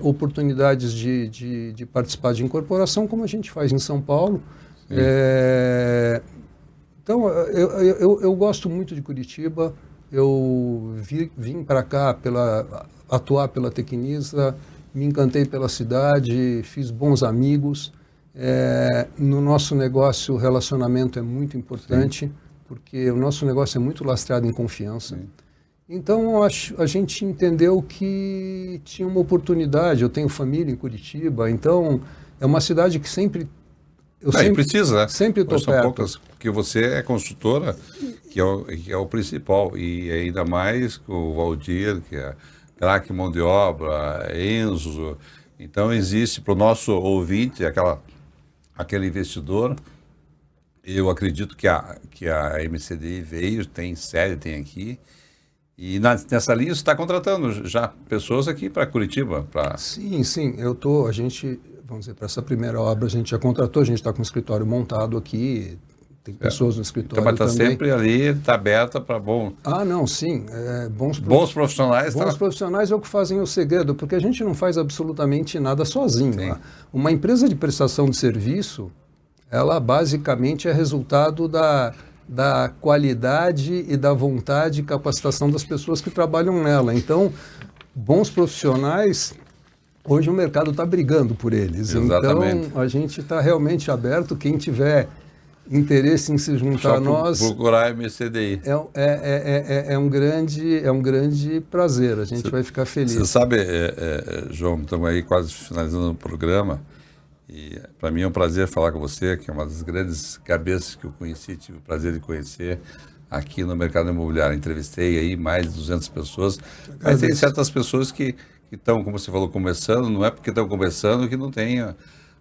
oportunidades de participar de incorporação, como a gente faz em São Paulo. Então, eu gosto muito de Curitiba. Eu vim para cá atuar pela Tecnisa, me encantei pela cidade, fiz bons amigos. No nosso negócio, o relacionamento é muito importante, porque o nosso negócio é muito lastreado em confiança. Então, a gente entendeu que tinha uma oportunidade. Eu tenho família em Curitiba, então é uma cidade que sempre... precisa, né? Sempre estou perto. Poucas, porque você é consultora, que é o principal, e ainda mais com o Valdir, que é craque mão de obra, Enzo. Então, existe para o nosso ouvinte, aquele investidor. Eu acredito que a MCDI veio, tem sede, tem aqui. E nessa linha você está contratando já pessoas aqui para Curitiba? Sim. A gente, vamos dizer, para essa primeira obra a gente já contratou, a gente está com um escritório montado aqui, tem pessoas no escritório também. Então, mas está também. sempre ali, está aberta para bom... Não, sim. Bons profissionais. Bons profissionais é o que fazem o segredo, porque a gente não faz absolutamente nada sozinho. Né? Uma empresa de prestação de serviço, ela basicamente é resultado da qualidade e da vontade e capacitação das pessoas que trabalham nela. Então, bons profissionais, hoje o mercado está brigando por eles. Exatamente. Então, a gente está realmente aberto. Quem tiver interesse em se juntar a nós... procurar a MCDI. É um grande prazer. A gente vai ficar feliz. Você sabe, João, estamos aí quase finalizando o programa. E para mim é um prazer falar com você, que é uma das grandes cabeças que eu conheci, tive o prazer de conhecer aqui no mercado imobiliário. Entrevistei aí mais de 200 pessoas, mas tem certas pessoas que estão, como você falou, começando, não é porque estão começando que não tem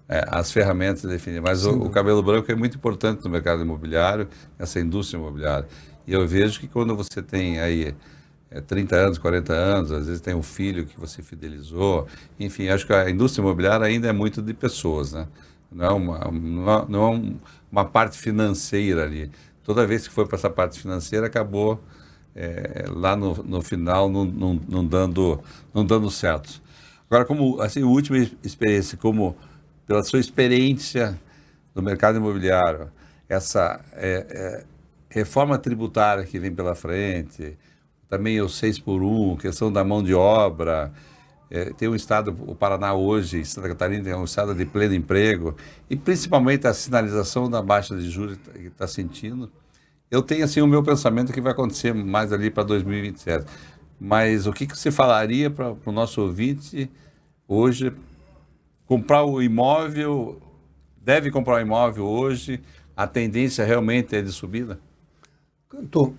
as ferramentas definidas, mas o cabelo branco é muito importante no mercado imobiliário, nessa indústria imobiliária. E eu vejo que quando você tem aí 30 anos, 40 anos, às vezes tem um filho que você fidelizou. Enfim, acho que a indústria imobiliária ainda é muito de pessoas, né? Não é uma parte financeira ali. Toda vez que foi para essa parte financeira, acabou lá no final não dando certo. Agora, como assim, última experiência, como pela sua experiência no mercado imobiliário, essa reforma tributária que vem pela frente, também o 6x1, questão da mão de obra, tem um estado, o Paraná hoje, Santa Catarina, é um estado de pleno emprego, e principalmente a sinalização da baixa de juros que está sentindo, Eu tenho assim o meu pensamento que vai acontecer mais ali para 2027. Mas o que você falaria para o nosso ouvinte hoje comprar o imóvel? Deve comprar o imóvel hoje? A tendência realmente é de subida? Cantor,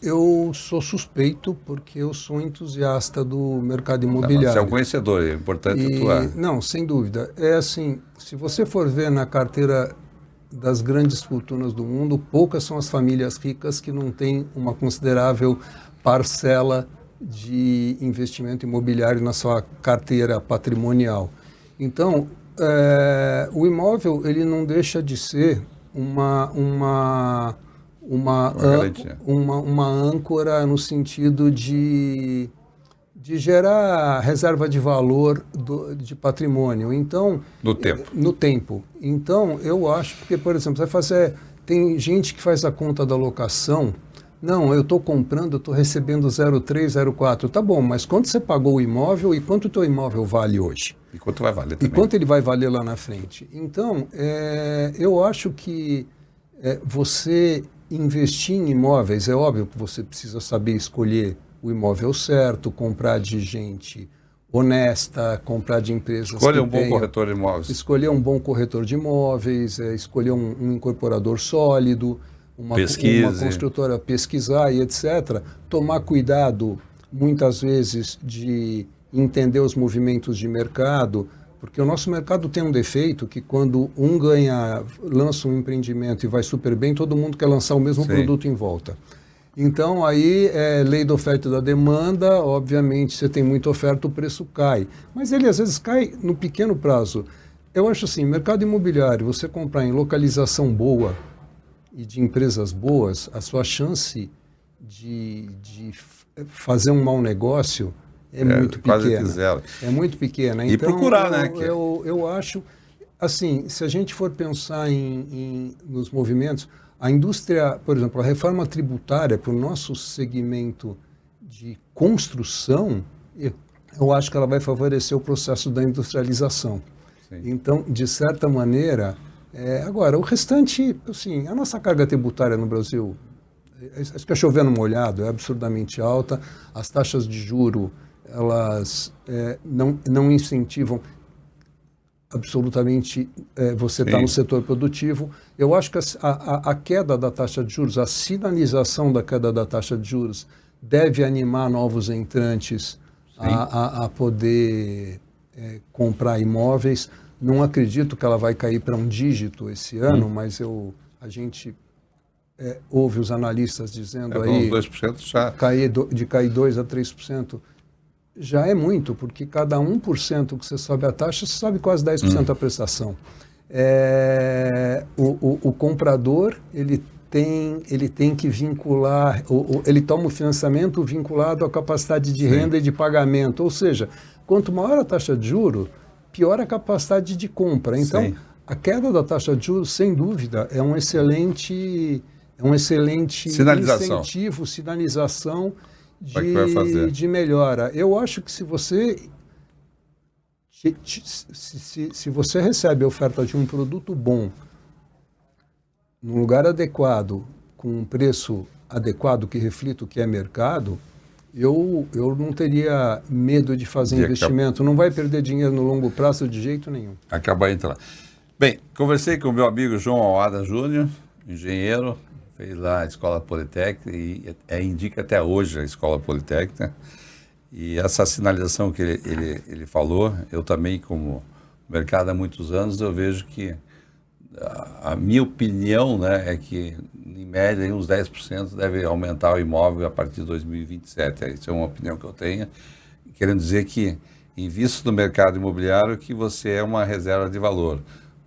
eu sou suspeito porque eu sou entusiasta do mercado imobiliário. Você é um conhecedor, é importante atuar. Não, sem dúvida. É assim, se você for ver na carteira das grandes fortunas do mundo, poucas são as famílias ricas que não têm uma considerável parcela de investimento imobiliário na sua carteira patrimonial. Então, o imóvel ele não deixa de ser uma âncora no sentido de gerar reserva de valor de patrimônio. Então, no tempo. Então, eu acho, porque, por exemplo, tem gente que faz a conta da locação. Não, eu estou comprando, eu estou recebendo 0,3, 0,4. Tá bom, mas quanto você pagou o imóvel e quanto o teu imóvel vale hoje? E quanto vai valer também? E quanto ele vai valer lá na frente? Então, eu acho que você investir em imóveis, é óbvio que você precisa saber escolher o imóvel certo, comprar de gente honesta, comprar de empresas Escolher um bom corretor de imóveis. Escolher um bom corretor de imóveis, escolher um incorporador sólido, uma construtora, pesquisar e etc. Tomar cuidado, muitas vezes, de entender os movimentos de mercado, porque o nosso mercado tem um defeito que quando um lança um empreendimento e vai super bem, todo mundo quer lançar o mesmo produto em volta. Então, aí, lei da oferta e da demanda, obviamente, você tem muita oferta, o preço cai. Mas ele, às vezes, cai no pequeno prazo. Eu acho assim, mercado imobiliário, você comprar em localização boa e de empresas boas, a sua chance de fazer um mau negócio é muito pequena. É muito pequena. E então, procurar, né? Eu acho, assim, se a gente for pensar nos movimentos, a indústria, por exemplo, a reforma tributária para o nosso segmento de construção, eu acho que ela vai favorecer o processo da industrialização. Sim. Então, de certa maneira, agora, o restante, assim, a nossa carga tributária no Brasil, acho que é chovendo molhado, é absurdamente alta, as taxas de juro, elas não incentivam absolutamente você está no setor produtivo. Eu acho que a queda da taxa de juros, a sinalização da queda da taxa de juros deve animar novos entrantes a poder comprar imóveis. Não acredito que ela vai cair para um dígito esse ano, mas a gente ouve os analistas dizendo aí 2% já. De cair 2% a 3%. Já é muito, porque cada 1% que você sobe a taxa, você sobe quase 10% a prestação. O comprador, ele tem que vincular, ele toma o financiamento vinculado à capacidade de renda e de pagamento. Ou seja, quanto maior a taxa de juros, pior a capacidade de compra. Então, a queda da taxa de juros, sem dúvida, é um excelente incentivo, sinalização de melhora. Eu acho que se você recebe a oferta de um produto bom, num lugar adequado, com um preço adequado que reflita o que é mercado, eu não teria medo de fazer investimento. Não vai perder dinheiro no longo prazo de jeito nenhum. Acabar entrando. Bem, conversei com o meu amigo João Alada Júnior, engenheiro, fez lá a Escola Politécnica e indica até hoje a Escola Politécnica. E essa sinalização que ele falou, eu também, como mercado há muitos anos, eu vejo que a minha opinião, né, é que, em média, uns 10% deve aumentar o imóvel a partir de 2027. Essa é uma opinião que eu tenho, querendo dizer que invista no mercado imobiliário que você é uma reserva de valor.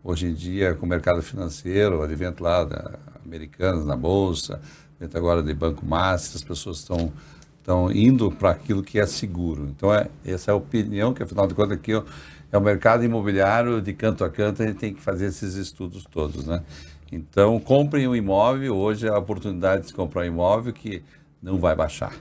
Hoje em dia, com o mercado financeiro, advento lá da Americanas na Bolsa, advento agora de Banco Master, as pessoas estão indo para aquilo que é seguro. Então, essa é a opinião, que afinal de contas aqui é o mercado imobiliário, de canto a canto, a gente tem que fazer esses estudos todos, né? Então, comprem um imóvel, hoje é a oportunidade de se comprar um imóvel que não vai baixar.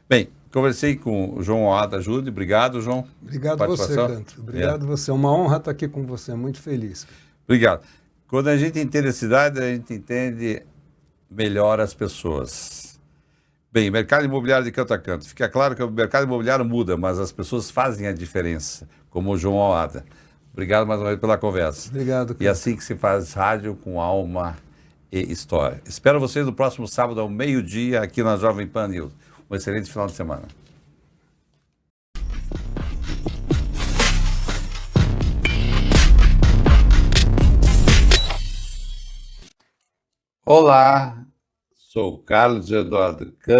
Bem, conversei com o João Alada Júnior, obrigado, João. Obrigado você, Canto. Obrigado você, é uma honra estar aqui com você, muito feliz. Obrigado. Quando a gente entende a cidade, a gente entende melhora as pessoas. Bem, mercado imobiliário de canto a canto. Fica claro que o mercado imobiliário muda, mas as pessoas fazem a diferença, como o João Alada. Obrigado mais uma vez pela conversa. Obrigado, E cara. assim que se faz rádio com alma e história. Espero vocês no próximo sábado ao meio-dia aqui na Jovem Pan News. Um excelente final de semana. Olá, sou Carlos Eduardo